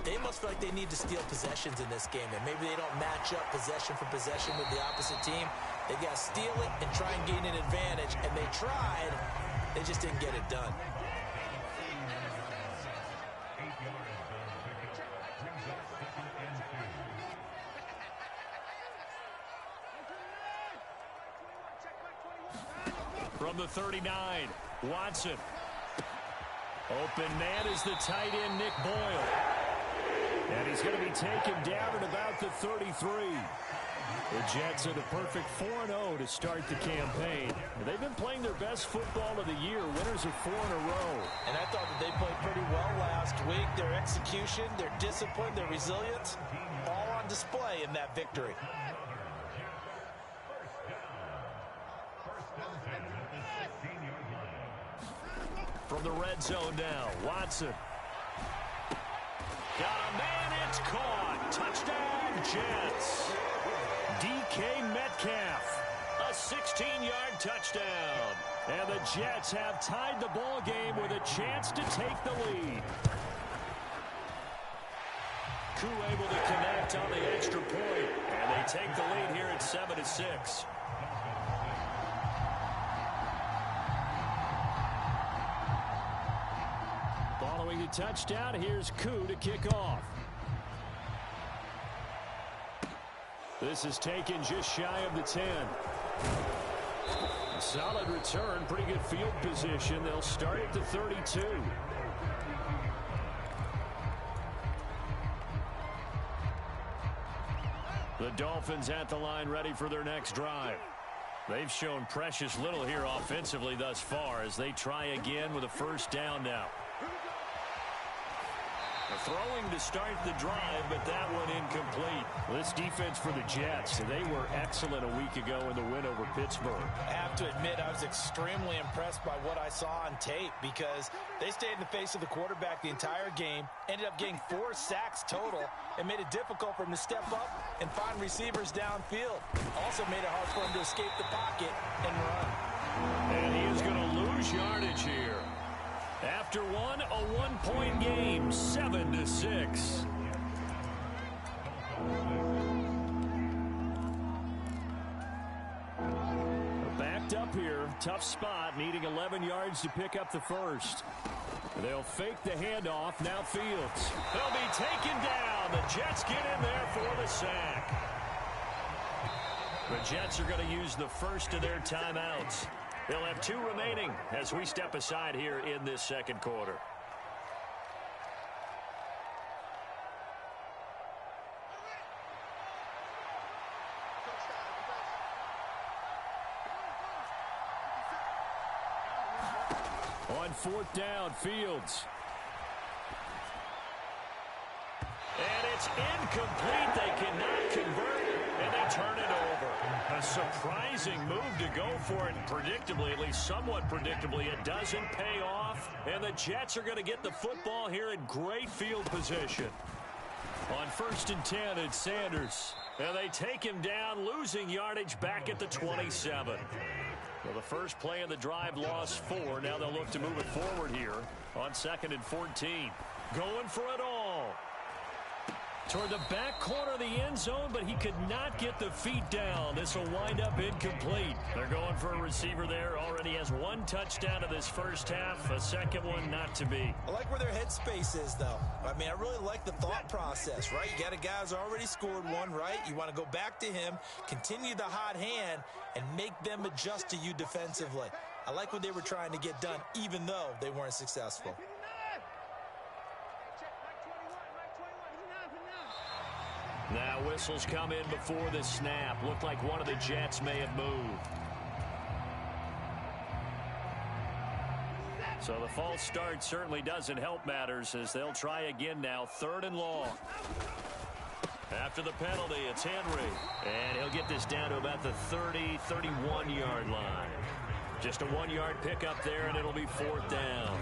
they must feel like they need to steal possessions in this game, and maybe they don't match up possession for possession with the opposite team. They've got to steal it and try and gain an advantage, and they tried. They just didn't get it done. From the 39, Watson. Open man is the tight end, Nick Boyle. And he's going to be taken down at about the 33. The Jets at a perfect 4-0 to start the campaign. They've been playing their best football of the year, winners of 4 in a row. And I thought that they played pretty well last week. Their execution, their discipline, their resilience, all on display in that victory. From the red zone now, Watson. Got a man, it's caught. Touchdown, Jets. DK Metcalf, a 16-yard touchdown. And the Jets have tied the ball game with a chance to take the lead. Koo able to connect on the extra point. And they take the lead here at 7-6. Following the touchdown, here's Koo to kick off. This is taken just shy of the 10. Solid return, pretty good field position. They'll start at the 32. The Dolphins at the line, ready for their next drive. They've shown precious little here offensively thus far as they try again with a first down now. Throwing to start the drive, but that one incomplete. This defense for the Jets, they were excellent a week ago in the win over Pittsburgh. I have to admit, I was extremely impressed by what I saw on tape because they stayed in the face of the quarterback the entire game, ended up getting 4 sacks total, and made it difficult for him to step up and find receivers downfield. Also made it hard for him to escape the pocket and run. And he is going lose yardage here. After one, a one-point game, 7-6. Backed up here, tough spot, needing 11 yards to pick up the first. They'll fake the handoff, now Fields. They'll be taken down. The Jets get in there for the sack. The Jets are going to use the first of their timeouts. They'll have 2 remaining as we step aside here in this second quarter. On 4th down, Fields. And it's incomplete. They cannot convert, and they turn it over. A surprising move to go for it. Predictably, at least somewhat predictably, it doesn't pay off. And the Jets are going to get the football here in great field position. On 1st and 10, it's Sanders. And they take him down, losing yardage back at the 27. Well, the first play of the drive lost 4. Now they'll look to move it forward here on 2nd and 14. Going for it all. Toward the back corner of the end zone, but he could not get the feet down. This will wind up incomplete. They're going for a receiver there. Already has 1 touchdown in this first half. A second one not to be. I like where their headspace is, though. I mean, I really like the thought process, right? You got a guy who's already scored 1, right? You want to go back to him, continue the hot hand, and make them adjust to you defensively. I like what they were trying to get done, even though they weren't successful. Now whistles come in before the snap. Looked like one of the Jets may have moved. So the false start certainly doesn't help matters as they'll try again now. 3rd and long. After the penalty, it's Henry. And he'll get this down to about the 30, 31-yard line. Just a 1-yard pickup there, and it'll be 4th down.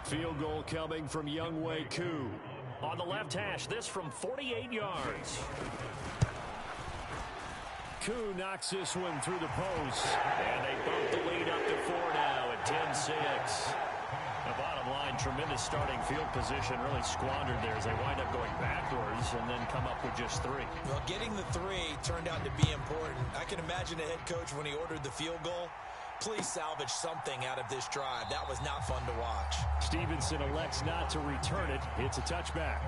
Field goal coming from Younghoe Koo. On the left hash, this from 48 yards. Koo knocks this one through the post. And they bump the lead up to 4 now at 10-6. The bottom line, tremendous starting field position, really squandered there as they wind up going backwards and then come up with just 3. Well, getting the 3 turned out to be important. I can imagine the head coach when he ordered the field goal. Please salvage something out of this drive. That was not fun to watch. Stevenson elects not to return it. It's a touchback.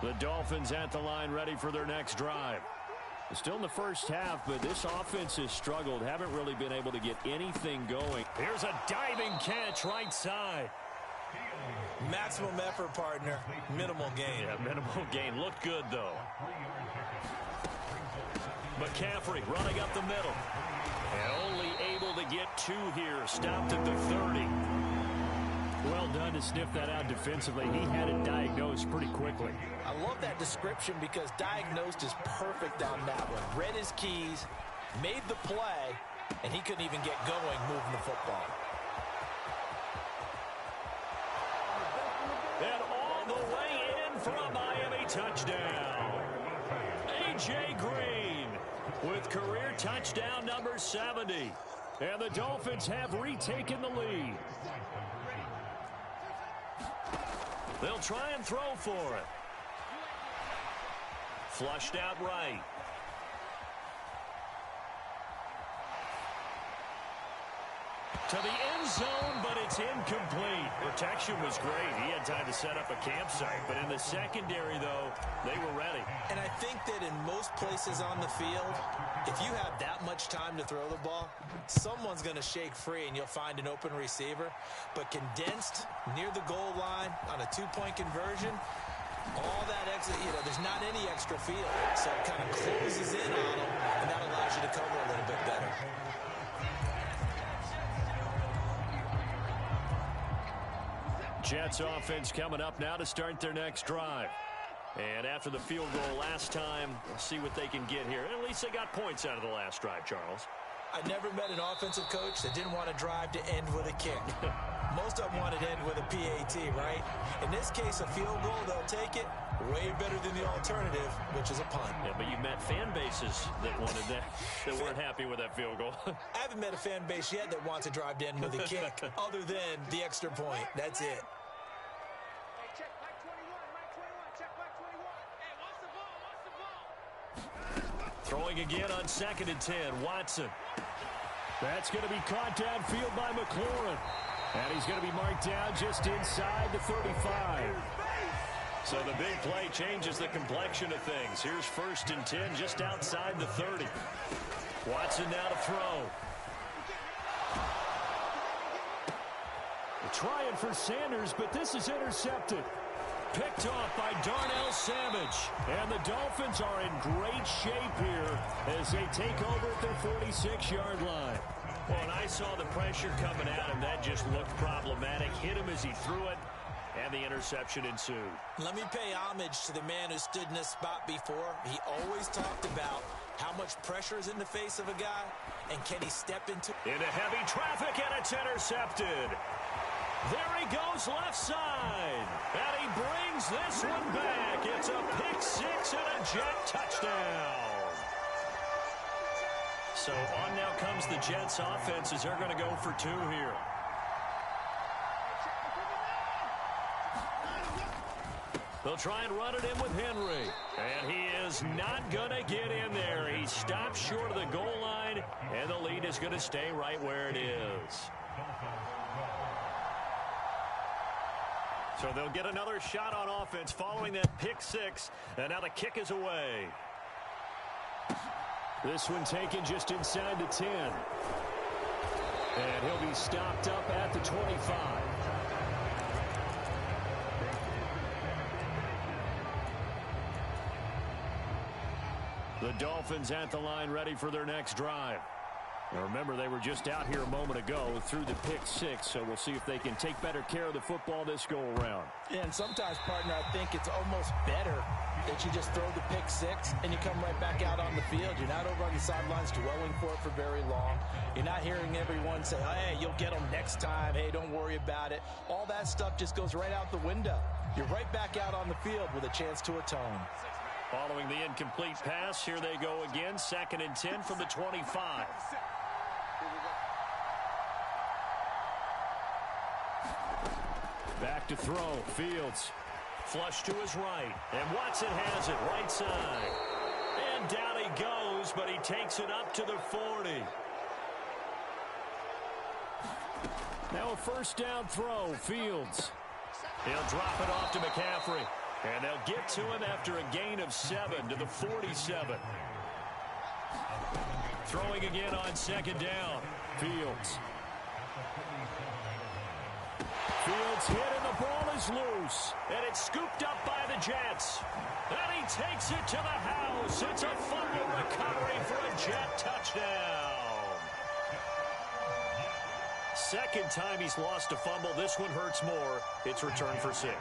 The Dolphins at the line ready for their next drive. Still in the first half, but this offense has struggled. Haven't really been able to get anything going. Here's a diving catch right side. Maximum effort, partner. Minimal gain. Yeah, minimal gain. Looked good, though. McCaffrey running up the middle. And only able to get 2 here. Stopped at the 30. Well done to sniff that out defensively. He had it diagnosed pretty quickly. I love that description because diagnosed is perfect on that one. Read his keys, made the play, and he couldn't even get going moving the football. And all the way in for a Miami touchdown. A.J. Green with career touchdown number 70. And the Dolphins have retaken the lead. They'll try and throw for it. Flushed out right. To the end zone, but it's incomplete. Protection was great. He had time to set up a campsite. But in the secondary, though, they were ready. And I think that in most places on the field, if you have that much time to throw the ball, someone's going to shake free and you'll find an open receiver. But condensed near the goal line on a 2-point conversion, all that extra, there's not any extra field. So it kind of closes in on them, and that allows you to cover a little bit better. Jets offense coming up now to start their next drive. And after the field goal last time, we'll see what they can get here. At least they got points out of the last drive, Charles. I never met an offensive coach that didn't want to drive to end with a kick. Most of them want it end with a PAT, right? In this case, a field goal, they'll take it. Way better than the alternative, which is a punt. Yeah, but you met fan bases that wanted that, that weren't happy with that field goal. I haven't met a fan base yet that wants to drive to end with a kick, other than the extra point. That's it. Check Mike 21, check Mike 21. Hey, what's the ball? Throwing again on 2nd and 10, Watson. That's going to be caught downfield by McLaurin. And he's going to be marked down just inside the 35. So the big play changes the complexion of things. Here's 1st and 10 just outside the 30. Watson now to throw. They're trying for Sanders, but this is intercepted. Picked off by Darnell Savage. And the Dolphins are in great shape here as they take over at their 46-yard line. Well, and I saw the pressure coming at him. That just looked problematic. Hit him as he threw it, and the interception ensued. Let me pay homage to the man who stood in this spot before. He always talked about how much pressure is in the face of a guy, and can he step into heavy traffic, and it's intercepted. There he goes left side, and he brings this one back. It's a pick six and a Jet touchdown. So on now comes the Jets offense as they're going to go for 2 here. They'll try and run it in with Henry. And he is not going to get in there. He stops short of the goal line, and the lead is going to stay right where it is. So they'll get another shot on offense following that pick six, and now the kick is away. This one taken just inside the 10. And he'll be stopped up at the 25. The Dolphins at the line ready for their next drive. Now remember, they were just out here a moment ago through the pick six, so we'll see if they can take better care of the football this go-around. Yeah, and sometimes, partner, I think it's almost better that you just throw the pick six and you come right back out on the field. You're not over on the sidelines dwelling for it for very long. You're not hearing everyone say, hey, you'll get them next time. Hey, don't worry about it. All that stuff just goes right out the window. You're right back out on the field with a chance to atone. Following the incomplete pass, here they go again. 2nd and 10 from the 25. Back to throw. Fields. Flush to his right. And Watson has it. Right side. And down he goes, but he takes it up to the 40. Now a 1st down throw. Fields. He'll drop it off to McCaffrey. And they'll get to him after a gain of 7 to the 47. Throwing again on 2nd down. Fields. Fields hit and the ball is loose. And it's scooped up by the Jets. And he takes it to the house. It's a fumble recovery for a Jet touchdown. 2nd time he's lost a fumble. This one hurts more. It's returned for 6.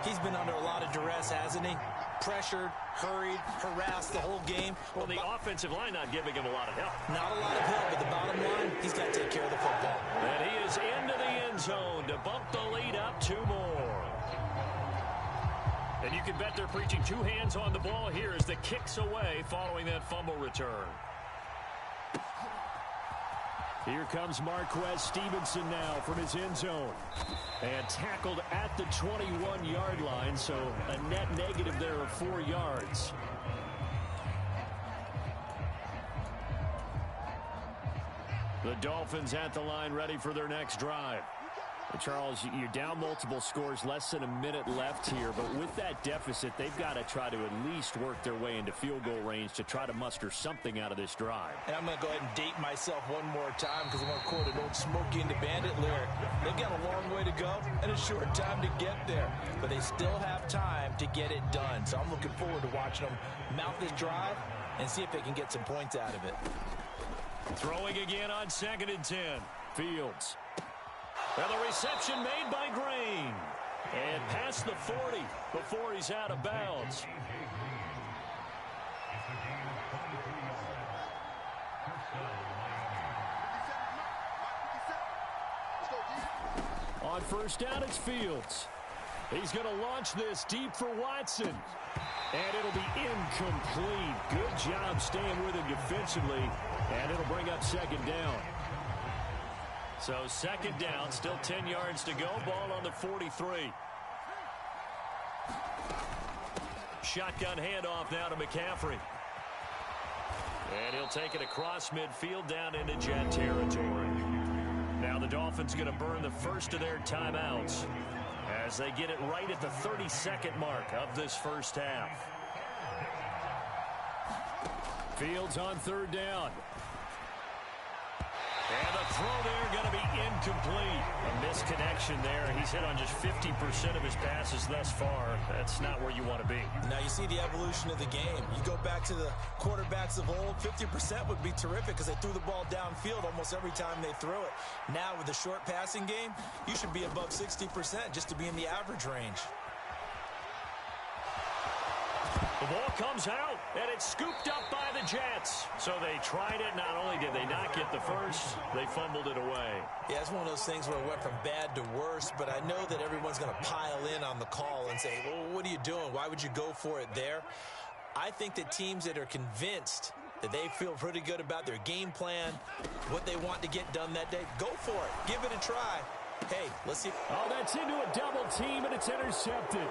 He's been under a lot of duress, hasn't he? Pressured, hurried, harassed the whole game. Well, the offensive line not giving him a lot of help. Not a lot of help, but the bottom line, he's got to take care of the football. And he is into the end zone to bump the lead up 2 more. And you can bet they're preaching 2 hands on the ball here as the kick's away following that fumble return. Here comes Marquez Stevenson now from his end zone. And tackled at the 21-yard line, so a net negative there of 4 yards. The Dolphins at the line ready for their next drive. Charles, you're down multiple scores, less than a minute left here, but with that deficit, they've got to try to at least work their way into field goal range to try to muster something out of this drive. And I'm going to go ahead and date myself one more time because I'm going to quote an old Smokey and the Bandit lyric. They've got a long way to go and a short time to get there, but they still have time to get it done. So I'm looking forward to watching them mount this drive and see if they can get some points out of it. Throwing again on 2nd and 10. Fields. And the reception made by Green. And past the 40 before he's out of bounds. On first down, it's Fields. He's going to launch this deep for Watson. And it'll be incomplete. Good job staying with him defensively. And it'll bring up second down. So second down, still 10 yards to go. Ball on the 43. Shotgun handoff now to McCaffrey. And he'll take it across midfield down into Jet territory. Now the Dolphins going to burn the first of their timeouts as they get it right at the 32nd mark of this first half. Fields on third down. And the throw there going to be incomplete. A misconnection there. He's hit on just 50% of his passes thus far. That's not where you want to be. Now you see the evolution of the game. You go back to the quarterbacks of old, 50% would be terrific because they threw the ball downfield almost every time they threw it. Now with the short passing game, you should be above 60% just to be in the average range. The ball comes out, and it's scooped up by the Jets. So they tried it. Not only did they not get the first, they fumbled it away. Yeah, it's one of those things where it went from bad to worse, but I know that everyone's going to pile in on the call and say, well, what are you doing? Why would you go for it there? I think that teams that are convinced that they feel pretty good about their game plan, what they want to get done that day, go for it. Give it a try. Hey, let's see. Oh, that's into a double team, and it's intercepted.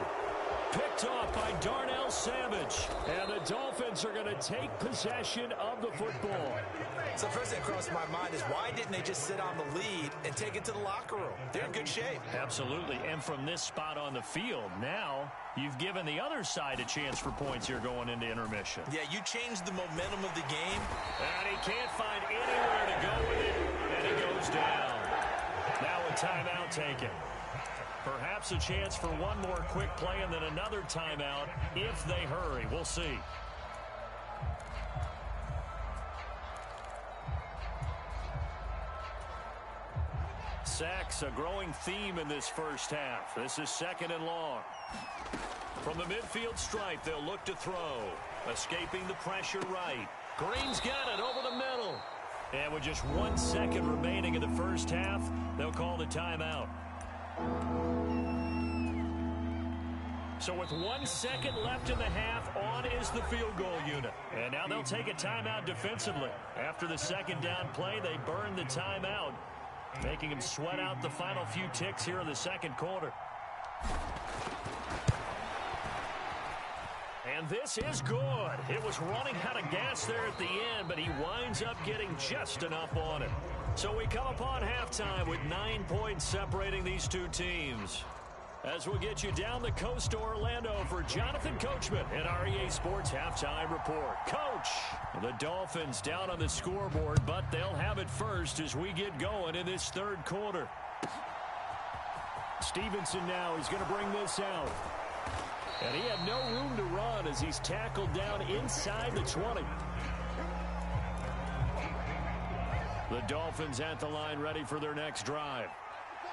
Picked off by Darnell Savage. And the Dolphins are going to take possession of the football. So first thing that crossed my mind is why didn't they just sit on the lead and take it to the locker room? They're in good shape. Absolutely. And from this spot on the field, now you've given the other side a chance for points here going into intermission. Yeah, you changed the momentum of the game. And he can't find anywhere to go with it. And it goes down. Now a timeout taken. Perhaps a chance for one more quick play and then another timeout if they hurry. We'll see. Sacks, a growing theme in this first half. This is second and long. From the midfield stripe, they'll look to throw. Escaping the pressure right. Green's got it over the middle. And with just 1 second remaining in the first half, they'll call the timeout. So with 1 second left in the half, on is the field goal unit. And now they'll take a timeout defensively. After the second down play, they burn the timeout, making them sweat out the final few ticks here in the second quarter. And this is good. It was running out of gas there at the end, but he winds up getting just enough on it. So we come upon halftime with 9 points separating these two teams. As we'll get you down the coast to Orlando for Jonathan Coachman at our EA Sports Halftime Report. Coach, the Dolphins down on the scoreboard, but they'll have it first as we get going in this third quarter. Stevenson now is going to bring this out. And he had no room to run as he's tackled down inside the 20. The Dolphins at the line ready for their next drive.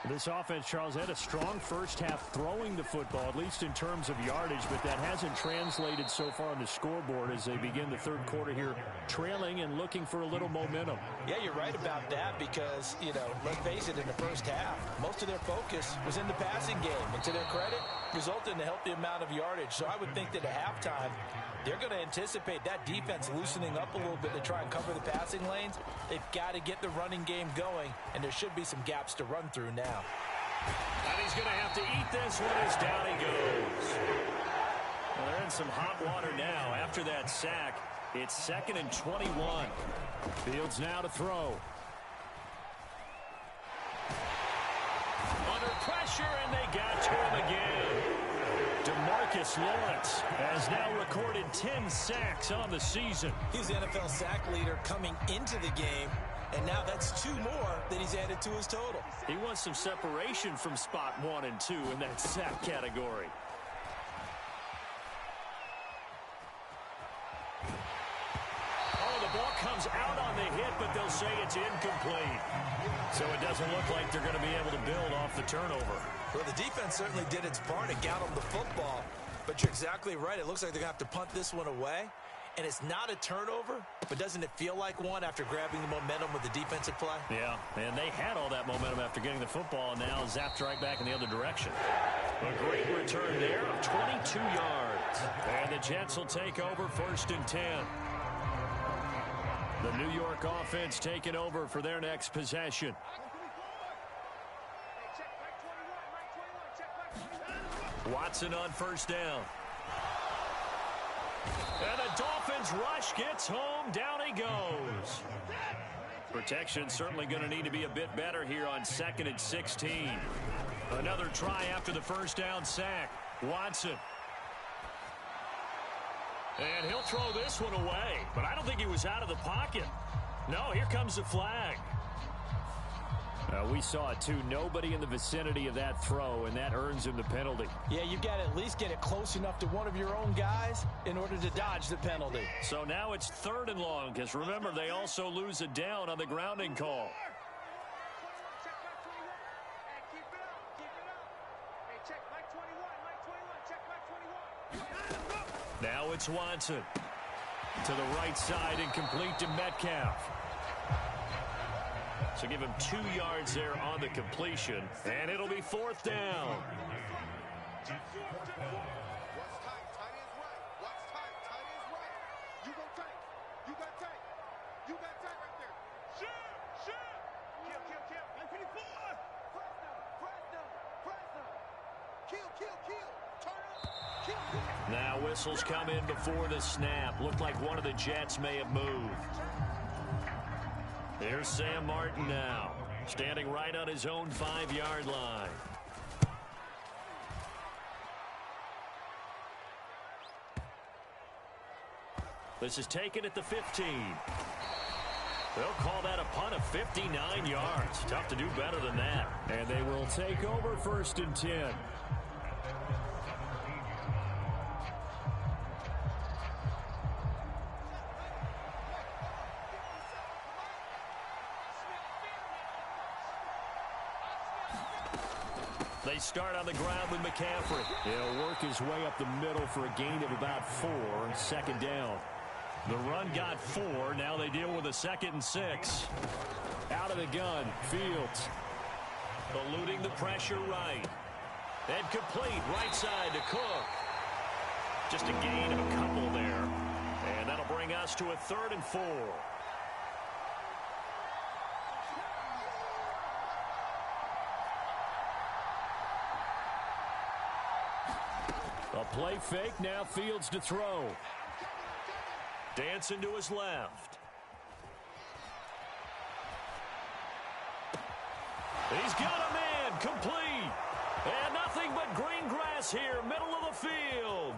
This offense, Charles, had a strong first half throwing the football, at least in terms of yardage, but that hasn't translated so far on the scoreboard as they begin the third quarter here, trailing and looking for a little momentum. Yeah, you're right about that because, you know, let's face it, in the first half, most of their focus was in the passing game. And to their credit, resulted in a healthy amount of yardage. So I would think that at halftime, they're going to anticipate that defense loosening up a little bit to try and cover the passing lanes. They've got to get the running game going, and there should be some gaps to run through now. And he's going to have to eat this one as down he goes. Well, they're in some hot water now. After that sack, it's 2nd and 21. Fields now to throw. Under pressure, and they got to him again. DeMarcus Lawrence has now recorded 10 sacks on the season. He's the NFL sack leader coming into the game, and now that's 2 more that he's added to his total. He wants some separation from spot 1 and 2 in that sack category. Oh, the ball comes out on the hit, but they'll say it's incomplete. So it doesn't look like they're going to be able to build off the turnover. Well, the defense certainly did its part and got them the football. But you're exactly right. It looks like they're going to have to punt this one away. And it's not a turnover, but doesn't it feel like one after grabbing the momentum with the defensive play? Yeah, and they had all that momentum after getting the football, and now zapped right back in the other direction. A great return there of 22 yards. And the Jets will take over 1st and 10. The New York offense taking over for their next possession. Watson on 1st down. And the Dolphins rush gets home. Down he goes. Protection certainly going to need to be a bit better here on 2nd and 16. Another try after the 1st down sack. Watson. And he'll throw this one away. But I don't think he was out of the pocket. No, here comes the flag. We saw it, too. Nobody in the vicinity of that throw, and that earns him the penalty. Yeah, you've got to at least get it close enough to one of your own guys in order to dodge the penalty. So now it's 3rd and long, because remember, they also lose a down on the grounding call. Now it's Watson. To the right side and complete to Metcalf. So give him 2 yards there on the completion, and it'll be 4th down. Now whistles come in before the snap. Looked like one of the Jets may have moved. Here's Sam Martin now, standing right on his own 5-yard line. This is taken at the 15. They'll call that a punt of 59 yards. Tough to do better than that. And they will take over 1st and 10. They start on the ground with McCaffrey. He'll work his way up the middle for a gain of about 4, 2nd down. The run got 4. Now they deal with a 2nd and 6. Out of the gun, Fields. Eluding the pressure right. And complete right side to Cook. Just a gain of a couple there. And that'll bring us to a 3rd and 4. A play fake, now Fields to throw. Dancing to his left. He's got a man, complete. And nothing but green grass here, middle of the field.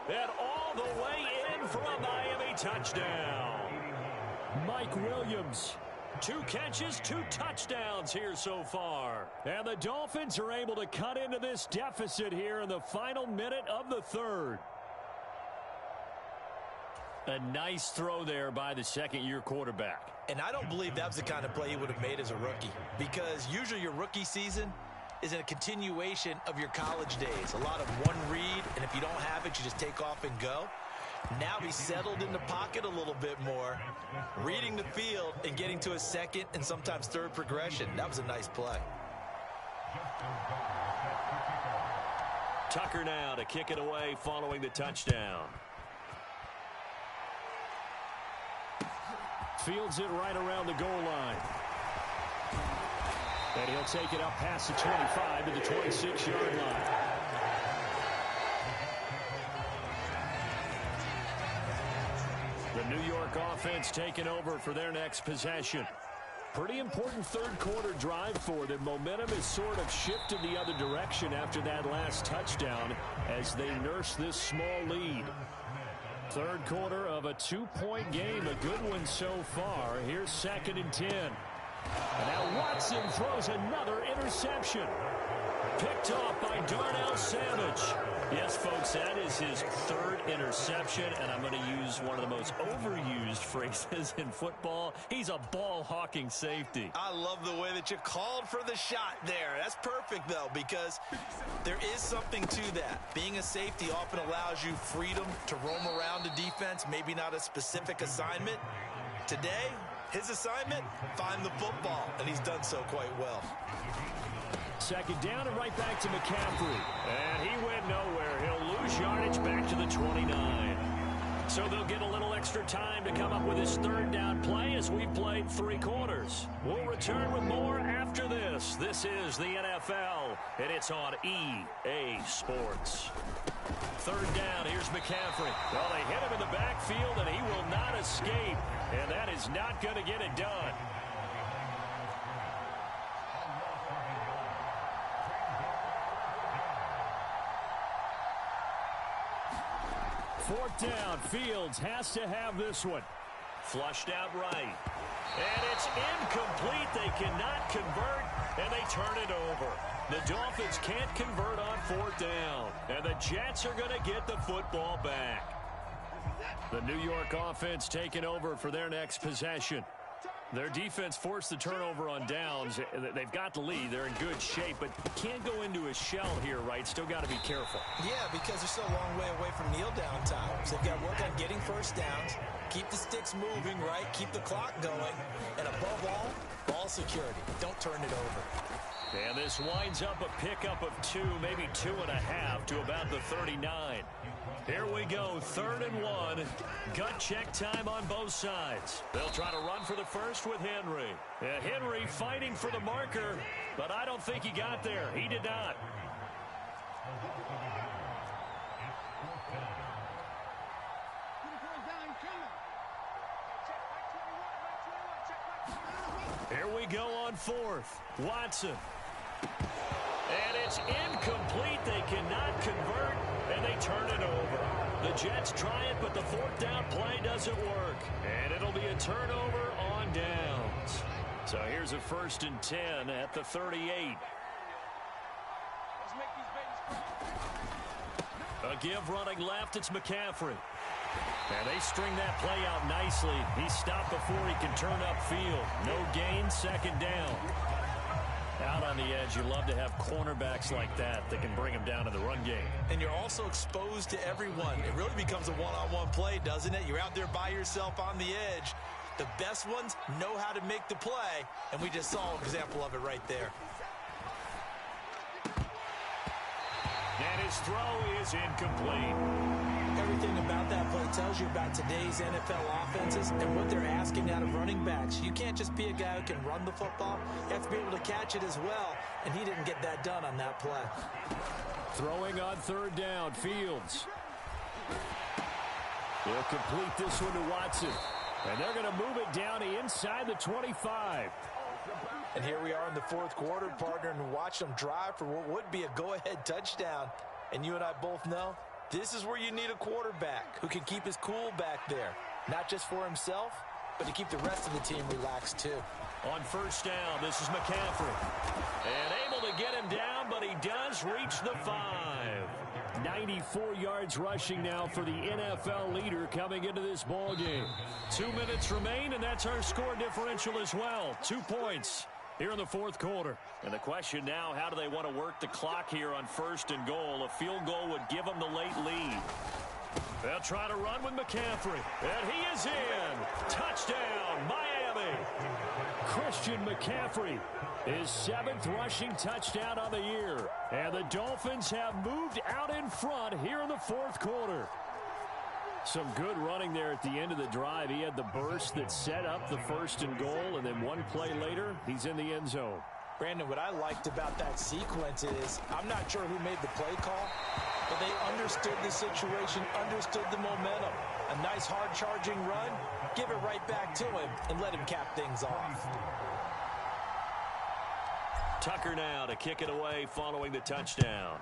And all the way in for a Miami touchdown. Mike Williams. 2 catches, 2 touchdowns here so far. And the Dolphins are able to cut into this deficit here in the final minute of the 3rd. A nice throw there by the 2nd-year quarterback. And I don't believe that was the kind of play he would have made as a rookie, because usually your rookie season is in a continuation of your college days. A lot of one read, and if you don't have it, you just take off and go. Now he's settled in the pocket a little bit more, reading the field and getting to a 2nd and sometimes 3rd progression. That was a nice play. Tucker now to kick it away following the touchdown. Fields it right around the goal line. And he'll take it up past the 25 to the 26-yard line. The New York offense taking over for their next possession. Pretty important 3rd quarter drive for them. Momentum has sort of shifted the other direction after that last touchdown as they nurse this small lead. 3rd quarter of a 2-point game, a good one so far. Here's 2nd and 10. And now Watson throws another interception. Picked off by Darnell Savage. Yes, folks, that is his 3rd interception, and I'm going to use one of the most overused phrases in football. He's a ball-hawking safety. I love the way that you called for the shot there. That's perfect, though, because there is something to that. Being a safety often allows you freedom to roam around the defense. defense, maybe not a specific assignment. Today, his assignment, find the football, and he's done so quite well. Second down and right back to McCaffrey. And he went nowhere. He'll lose yardage back to the 29. So they'll get a little extra time to come up with his third down play as we've played 3 quarters. We'll return with more after this. This is the NFL, and it's on EA Sports. Third down, here's McCaffrey. Well, they hit him in the backfield, and he will not escape. And that is not going to get it done. Fourth down, Fields has to have this one. Flushed out right. And it's incomplete. They cannot convert, and they turn it over. The Dolphins can't convert on fourth down, and the Jets are going to get the football back. The New York offense taking over for their next possession. Their defense forced the turnover on downs. They've got the lead. They're in good shape, but can't go into a shell here, right? Still got to be careful. Yeah, because they're still a long way away from kneel-down times. They've got to work on getting first downs, keep the sticks moving, right? Keep the clock going, and above all, ball security. Don't turn it over. And this winds up a pickup of 2, maybe 2.5 to about the 39. Here we go, 3rd and 1. Gut check time on both sides. They'll try to run for the first with Henry. Henry fighting for the marker, but I don't think he got there. He did not. Here we go on 4th. Watson. And it's incomplete. They cannot convert, and they turn it over. The Jets try it, but the 4th down play doesn't work. And it'll be a turnover on downs. So here's a 1st and 10 at the 38. A give running left. It's McCaffrey. And they string that play out nicely. He's stopped before he can turn upfield. No gain, 2nd down. Out on the edge, you love to have cornerbacks like that can bring him down in the run game. And you're also exposed to everyone. It really becomes a one-on-one play, doesn't it? You're out there by yourself on the edge. The best ones know how to make the play, and we just saw an example of it right there. And his throw is incomplete. Everything about that play tells you about today's NFL offenses and what they're asking out of running backs. You can't just be a guy who can run the football. You have to be able to catch it as well, and he didn't get that done on that play. Throwing on 3rd down, Fields. They'll complete this one to Watson. And they're going to move it down inside the 25. And here we are in the 4th quarter, partner, and watch them drive for what would be a go-ahead touchdown. And you and I both know this is where you need a quarterback who can keep his cool back there. Not just for himself, but to keep the rest of the team relaxed too. On 1st down, this is McCaffrey. And able to get him down, but he does reach the 5. 94 yards rushing now for the NFL leader coming into this ball game. 2 minutes remain, and that's our score differential as well. 2 points here in the 4th quarter. And the question now, how do they want to work the clock here on 1st and goal? A field goal would give them the late lead. They'll try to run with McCaffrey. And he is in. Touchdown, Miami. Christian McCaffrey, his 7th rushing touchdown on the year. And the Dolphins have moved out in front here in the 4th quarter. Some good running there at the end of the drive. He had the burst that set up the 1st and goal, and then one play later, he's in the end zone. Brandon, what I liked about that sequence is, I'm not sure who made the play call, but they understood the situation, understood the momentum. A nice hard-charging run, give it right back to him, and let him cap things off. Tucker now to kick it away following the touchdown.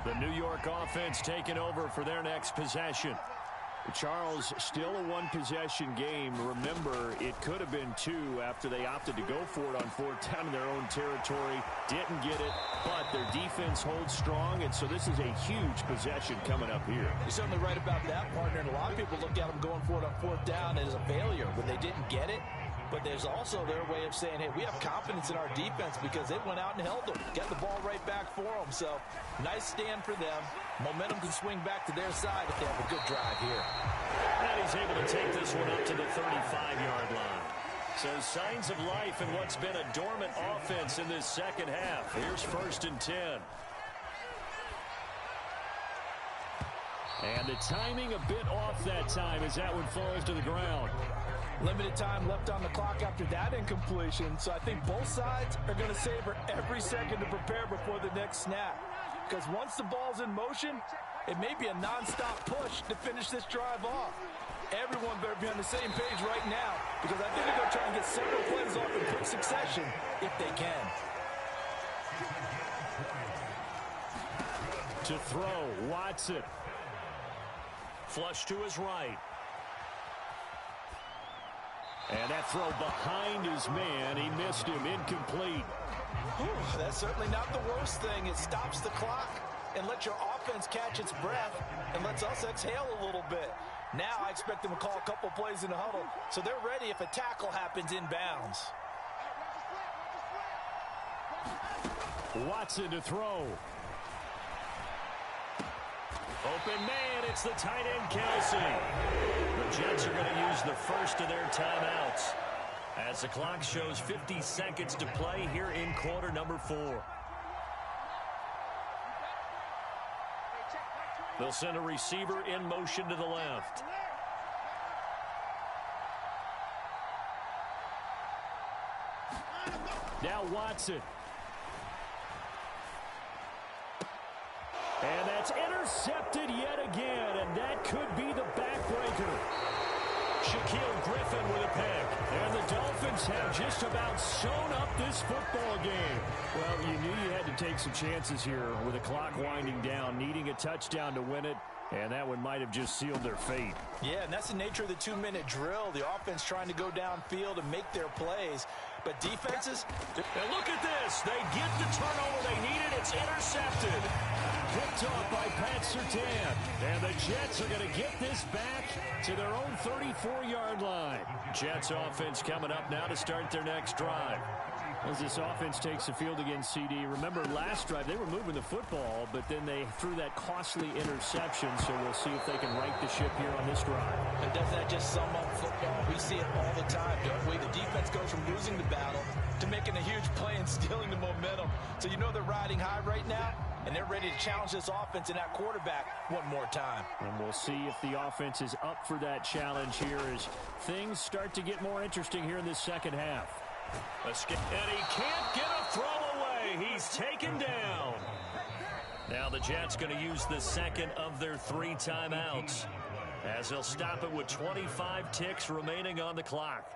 The New York offense taking over for their next possession. Charles, still a one-possession game. Remember, it could have been two after they opted to go for it on fourth down in their own territory. Didn't get it, but their defense holds strong, and so this is a huge possession coming up here. You're certainly right about that, partner, and a lot of people look at them going for it on fourth down as a failure when they didn't get it. But there's also their way of saying, hey, we have confidence in our defense because they went out and held them. Got the ball right back for them. So, nice stand for them. Momentum can swing back to their side if they have a good drive here. And he's able to take this one up to the 35-yard line. So, signs of life in what's been a dormant offense in this second half. Here's 1st and 10. And the timing a bit off that time as that one falls to the ground. Limited time left on the clock after that incompletion, so I think both sides are going to savor every second to prepare before the next snap. Because once the ball's in motion, it may be a nonstop push to finish this drive off. Everyone better be on the same page right now, because I think they're going to try and get several plays off in quick succession if they can. To throw, Watson. Flush to his right. And that throw behind his man. He missed him. Incomplete. Whew, that's certainly not the worst thing. It stops the clock and lets your offense catch its breath and lets us exhale a little bit. Now I expect them to call a couple plays in the huddle so they're ready if a tackle happens inbounds. Watson to throw. Open man, it's the tight end, Kelsey. The Jets are going to use the first of their timeouts as the clock shows 50 seconds to play here in quarter number 4. They'll send a receiver in motion to the left. Now Watson. And that's intercepted yet again, and that could be the backbreaker. Shaquille Griffin with a pick. And the Dolphins have just about sewn up this football game. Well, you knew you had to take some chances here with the clock winding down, needing a touchdown to win it, and that one might have just sealed their fate. Yeah, and that's the nature of the 2-minute drill. The offense trying to go downfield and make their plays. But defenses... And look at this. They get the turnover they needed. It's intercepted. Picked off by Pat Surtain. And the Jets are going to get this back to their own 34-yard line. Jets offense coming up now to start their next drive. As this offense takes the field against CD, remember last drive they were moving the football, but then they threw that costly interception, so we'll see if they can right the ship here on this drive. And doesn't that just sum up football? We see it all the time, don't we? The defense goes from losing the battle to making a huge play and stealing the momentum. So you know they're riding high right now, and they're ready to challenge this offense and that quarterback one more time. And we'll see if the offense is up for that challenge here as things start to get more interesting here in this second half. And he can't get a throw away. He's taken down. Now the Jets going to use the second of their 3 timeouts as they'll stop it with 25 ticks remaining on the clock.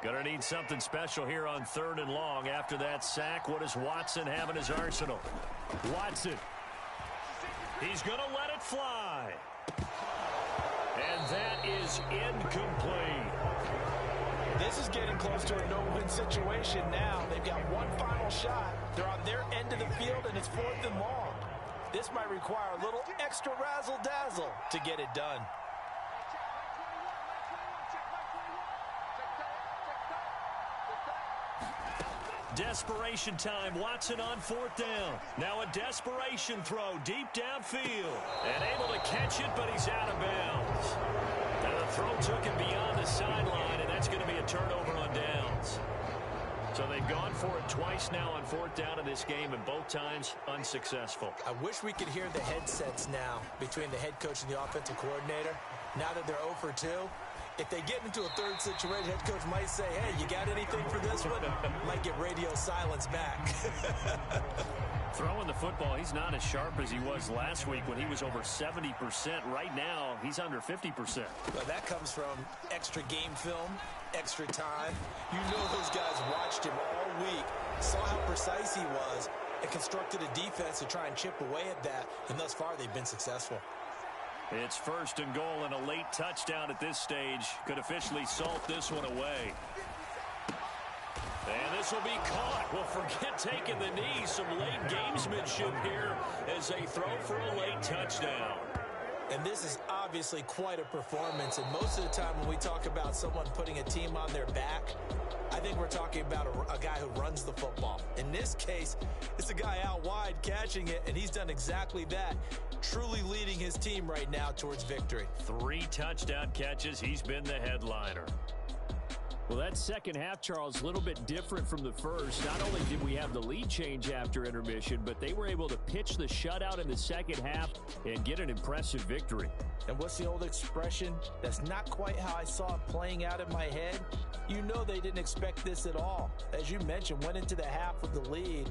Going to need something special here on 3rd and long. After that sack, what does Watson have in his arsenal? Watson. He's going to let it fly. And that is incomplete. This is getting close to a no-win situation now. They've got one final shot. They're on their end of the field, and it's 4th and long. This might require a little extra razzle-dazzle to get it done. Desperation time. Watson on 4th down. Now a desperation throw deep downfield. And able to catch it, but he's out of bounds. Now the throw took him beyond the sideline, and that's going to be a turnover on downs. So they've gone for it twice now on 4th down in this game, and both times unsuccessful. I wish we could hear the headsets now between the head coach and the offensive coordinator. Now that they're 0 for 2, if they get into a third situation, head coach might say, hey, you got anything for this one? Might get radio silence back. Throwing the football, he's not as sharp as he was last week when he was over 70%. Right now, he's under 50%. Well, that comes from extra game film, extra time. You know those guys watched him all week, saw how precise he was, and constructed a defense to try and chip away at that, and thus far they've been successful. It's first and goal, and a late touchdown at this stage could officially salt this one away. And this will be caught. Well, forget taking the knee. Some late gamesmanship here as they throw for a late touchdown. And this is obviously quite a performance. And most of the time when we talk about someone putting a team on their back, I think we're talking about a guy who runs the football. In this case, it's a guy out wide catching it, and he's done exactly that, truly leading his team right now towards victory. 3 touchdown catches. He's been the headliner. Well, that second half, Charles, a little bit different from the first. Not only did we have the lead change after intermission, but they were able to pitch the shutout in the second half and get an impressive victory. And what's the old expression? That's not quite how I saw it playing out in my head. You know they didn't expect this at all. As you mentioned, went into the half with the lead.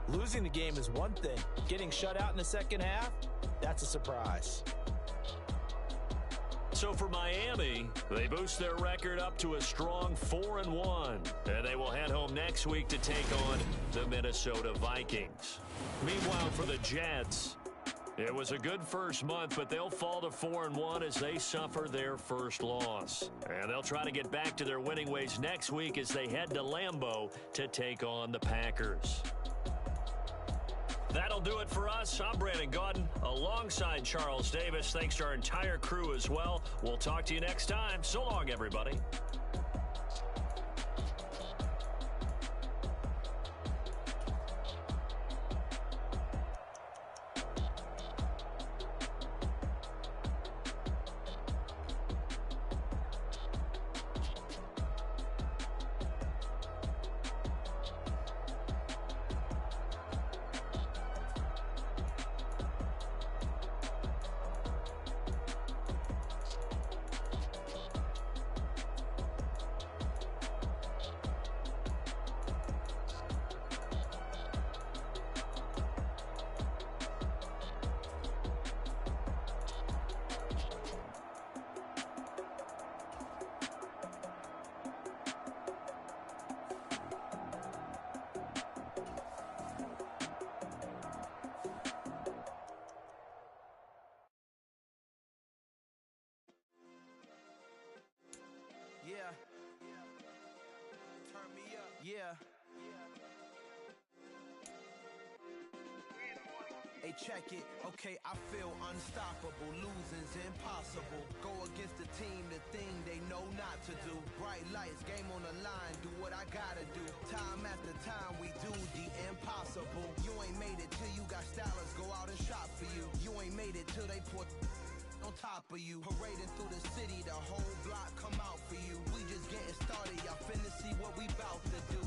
Losing the game is one thing. Getting shut out in the second half, that's a surprise. So for Miami, they boost their record up to a strong 4-1. And they will head home next week to take on the Minnesota Vikings. Meanwhile, for the Jets, it was a good first month, but they'll fall to 4-1 as they suffer their first loss. And they'll try to get back to their winning ways next week as they head to Lambeau to take on the Packers. That'll do it for us. I'm Brandon Gaudin alongside Charles Davis. Thanks to our entire crew as well. We'll talk to you next time. So long, everybody. Yeah. Turn me up. Yeah. Hey, check it. Okay, I feel unstoppable. Losing's impossible. Go against the team, the thing they know not to do. Bright lights, game on the line. Do what I gotta do. Time after time, we do the impossible. You ain't made it till you got stylists go out and shop for you. You ain't made it till they put on top of you. Parading through the city, the whole block come out for you. We just getting started, y'all finna see what we bout to do.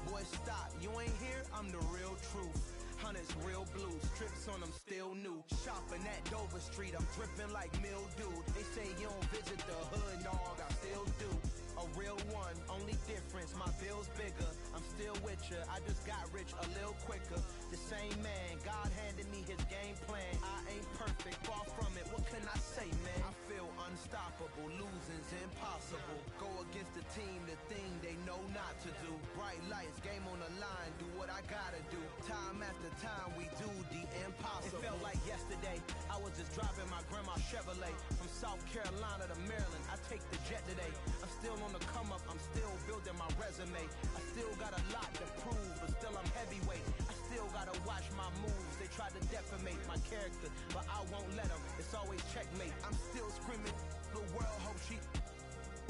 Boy, stop, you ain't here, I'm the real truth. Hunters real blue, strips on them still new. Shopping at Dover Street, I'm dripping like mildew. They say you don't visit the hood, dog, I still do. A real one, only difference, my bill's bigger. I'm still with ya, I just got rich a little quicker. The same man, God handed me his game plan. I ain't perfect, far from it, what can I say, man? I feel unstoppable, losing's impossible. Go against the team, the thing they know not to do. Bright lights, game on the line, do what I gotta do. Time after time, we do the impossible. It felt like yesterday, I was just driving my grandma's Chevrolet. From South Carolina to Maryland, I take the jet today. I'm still on the come up, I'm still building my resume. I still got a lot to prove, but still I'm heavyweight. I still gotta watch my moves. They try to defamate my character, but I won't let them. It's always checkmate. I'm still screaming, the world hope she.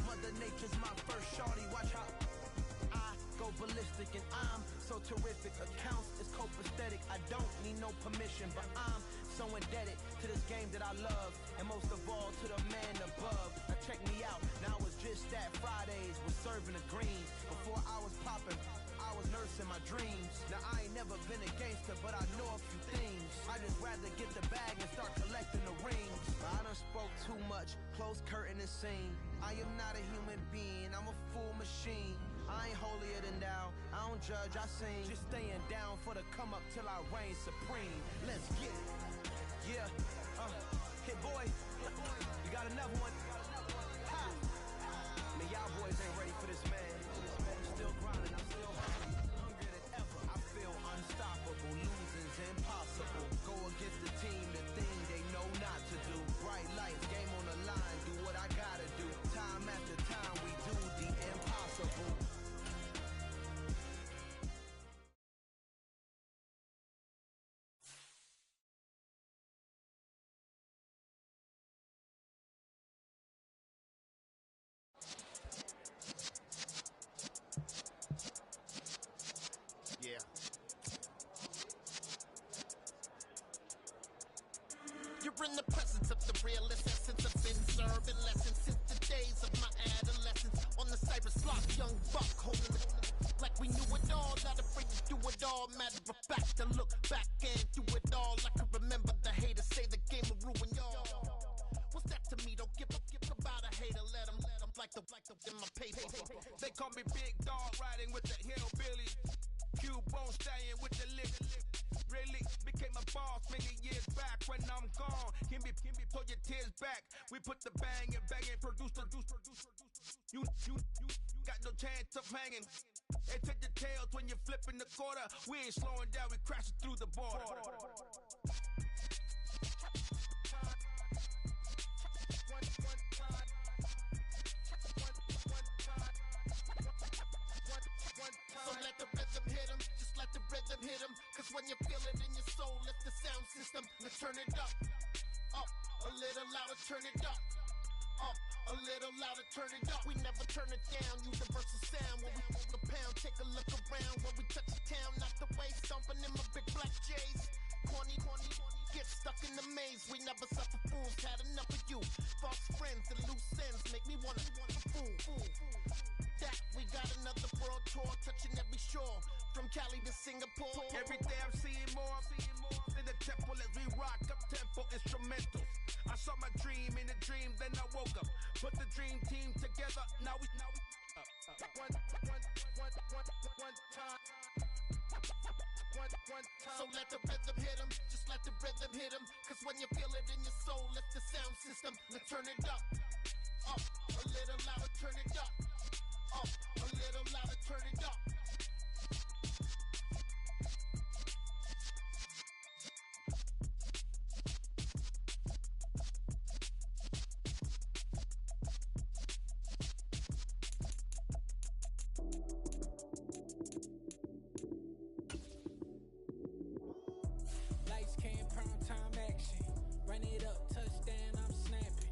Mother Nature's my first shorty. Watch how I go ballistic, and I'm so terrific. Accounts is copacetic. I don't need no permission, but I'm so indebted to this game that I love, and most of all to the man above. Now check me out. Now it's just that Fridays was serving the greens. Before I was popping, I was nursing my dreams. Now I ain't never been a gangster, but I know a few things. I just rather get the bag and start collecting the rings. I done spoke too much, close curtain and scene. I am not a human being, I'm a full machine. I ain't holier than thou, I don't judge, I sing. Just staying down for the come up till I reign supreme. Let's get it. Yeah, hit boy, you got another one. Ha. Man, y'all boys ain't ready for this, man. I'm still grinding, I'm still hungry than ever. I feel unstoppable, losing's impossible. Go against the team, the thing they know not to do. Bright lights, in my paper. They call me Big Dog, riding with the hillbilly. Q-Bone stallion with the lick. Really became a boss many years back. When I'm gone, can be pull your tears back. We put the bang and produce. You got no chance of hanging. They take the tails when you're flipping the quarter. We ain't slowing down, we crashing through the border. So let the rhythm hit him, just let the rhythm hit him. Cause when you feel it in your soul, lift the sound system. Let's turn it up, a little louder, turn it up. A little louder, turn it up. We never turn it down, universal sound. When we move the pound, take a look around. When we touch the town, not the way, stomping in my big black J's. Corny, get stuck in the maze. We never suffer fools, had enough of you. False friends and loose ends make me wanna fool. That we got another world tour, touching every shore. From Cali to Singapore. Every day I'm seeing more in the temple as we rock up tempo instrumentals. I saw my dream in a dream, then I woke up. Put the dream team together, now we one time. So let the rhythm hit him, just let the rhythm hit him. Cause when you feel it in your soul, lift the sound system. Let's turn it up, a little louder, turn it up, a little louder, turn it up. Lights, cam, prime time action. Run it up, touchdown, I'm snapping.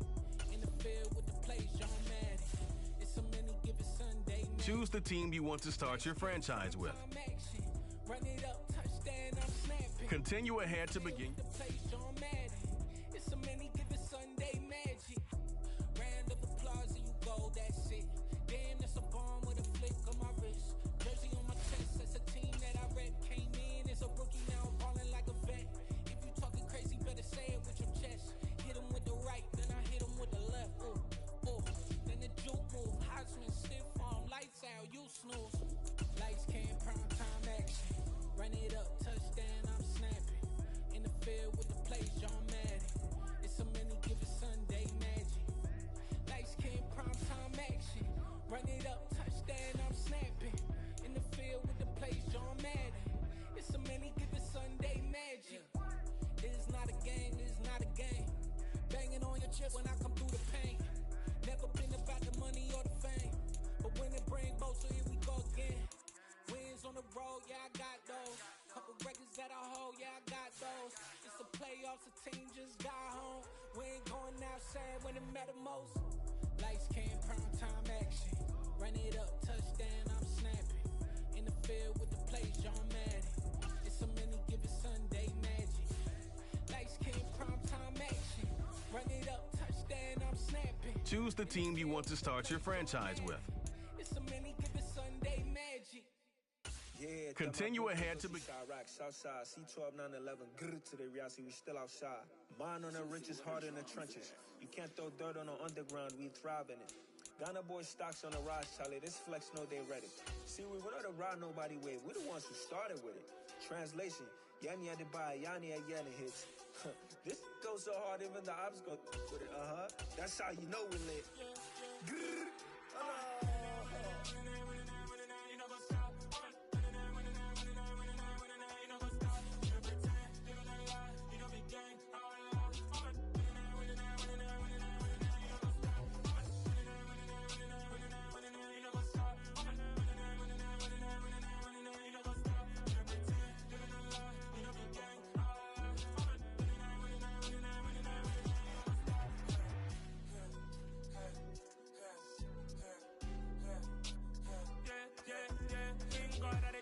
In the field with the plays, John Madden. It's so many given Sunday. Choose the team you want to start your franchise with. Run it up, touchdown, I'm snapping. Continue ahead to begin. The plays, John Madden. It's so many given Sunday magic. Round of applause and you go, that's it. Damn, that's a bomb with a flick on my wrist. Jersey on my chest, that's a team that I rep. Came in as a rookie, now I'm balling like a vet. If you talking crazy, better say it with your chest. Hit him with the right, then I hit him with the left. Then the juke move, Heisman, stiff arm, lights out, you snooze. Lights, cam, prime time action. Run it up, touchdown, I'm snapping. In the field with the plays, John Madden. It's so many given Sunday magic. Lights, cam, prime time action. Run it up, touchdown, I'm snapping. In the field with the plays, John Madden. It's so many given Sunday magic. It is not a game, it is not a game. Banging on your chest when I come through the pain. Never been about the money or the fame. But when it bring both, so here we go again. Wins on the road, yeah, I got those. Couple records that I hold, yeah, I got those. It's the playoffs, the team just got home. We ain't going outside when it matter most. Lights, cam, prime time action. Run it up, touchdown, I'm snapping. In the field with the plays, John Madden. It's so many given Sunday magic. Lights, cam, prime time action. Run it up, touchdown, I'm snapping. Choose the team you want to start your franchise with. It's so many given Sunday magic. Yeah, Continue ahead to begin. Southside, C12, 911, grrr to the reality, we still outside. Mine on the riches, heart in the trenches. You can't throw dirt on the underground, we thrive in it. Ghana boys stocks on the rise, Charlie, this flex know they ready. See, we were not the ride nobody with, we're the ones who started with it. Translation, Yani had to buy, Yani had yelling hits. This goes so hard, even the ops go with it, That's how you know we lit. Grrr.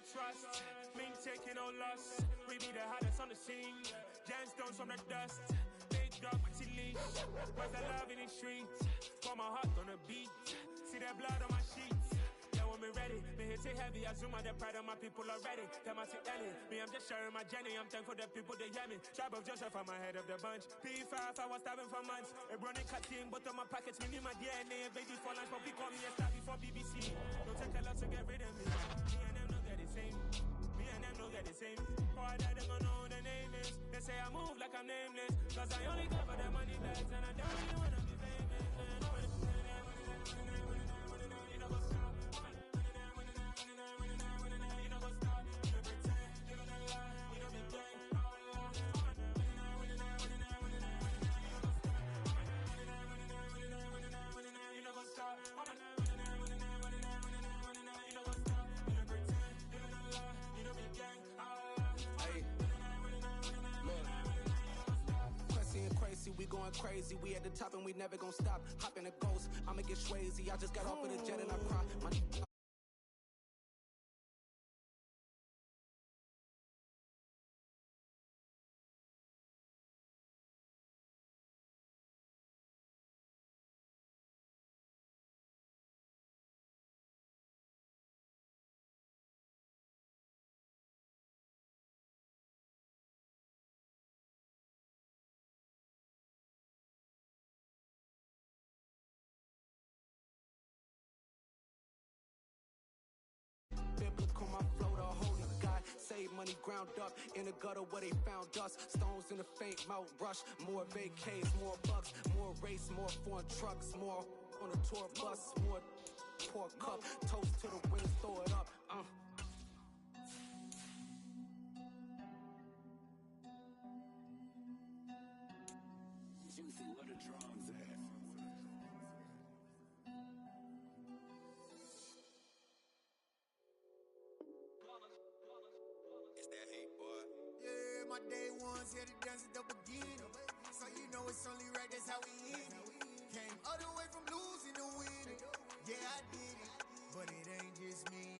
Trust, me taking no loss. We be the hottest on the scene. Gemstones from the dust. Big dog with your leash. Where's the love in the streets? Pour my heart on the beat. See that blood on my sheets. Yeah, when me ready, me hit it heavy. I zoom out the pride of my people already. Them I see Ellie. Me, I'm just sharing my journey. I'm thankful that people they hear me. Tribe of Joseph, I'm ahead of the bunch. P5, I was starving for months. A running cut team, but on my pockets, me need my DNA. Baby for lunch, but we call me Don't take a lot to get rid of me. Me and them don't get the same. Me and them don't get the same. Boy, that they gonna know who the name is. They say I move like I'm nameless. Cause I only care for the money bags and I don't really wanna be famous. You know what's up? You know what's up? You know pretend, you know not lie, you know be gang. You know what's up? We going crazy, we at the top and we never gonna stop. Hop in a ghost, I'ma get swayzy. I just got off of the jet and I cry. Biblical, my flow, the holy God. Save money ground up in the gutter where they found us. Stones in the faint mouth rush. More vacays, more bucks, more race, more foreign trucks, more on a tour bus, more pork cup. Toast to the wind, throw it up. Juicy, where the drums at? It's that hate, boy. Yeah, my day ones here to dance at the beginning. So you know it's only right, that's how we hit it. Came all the way from losing to winning. Yeah, I did it, but it ain't just me.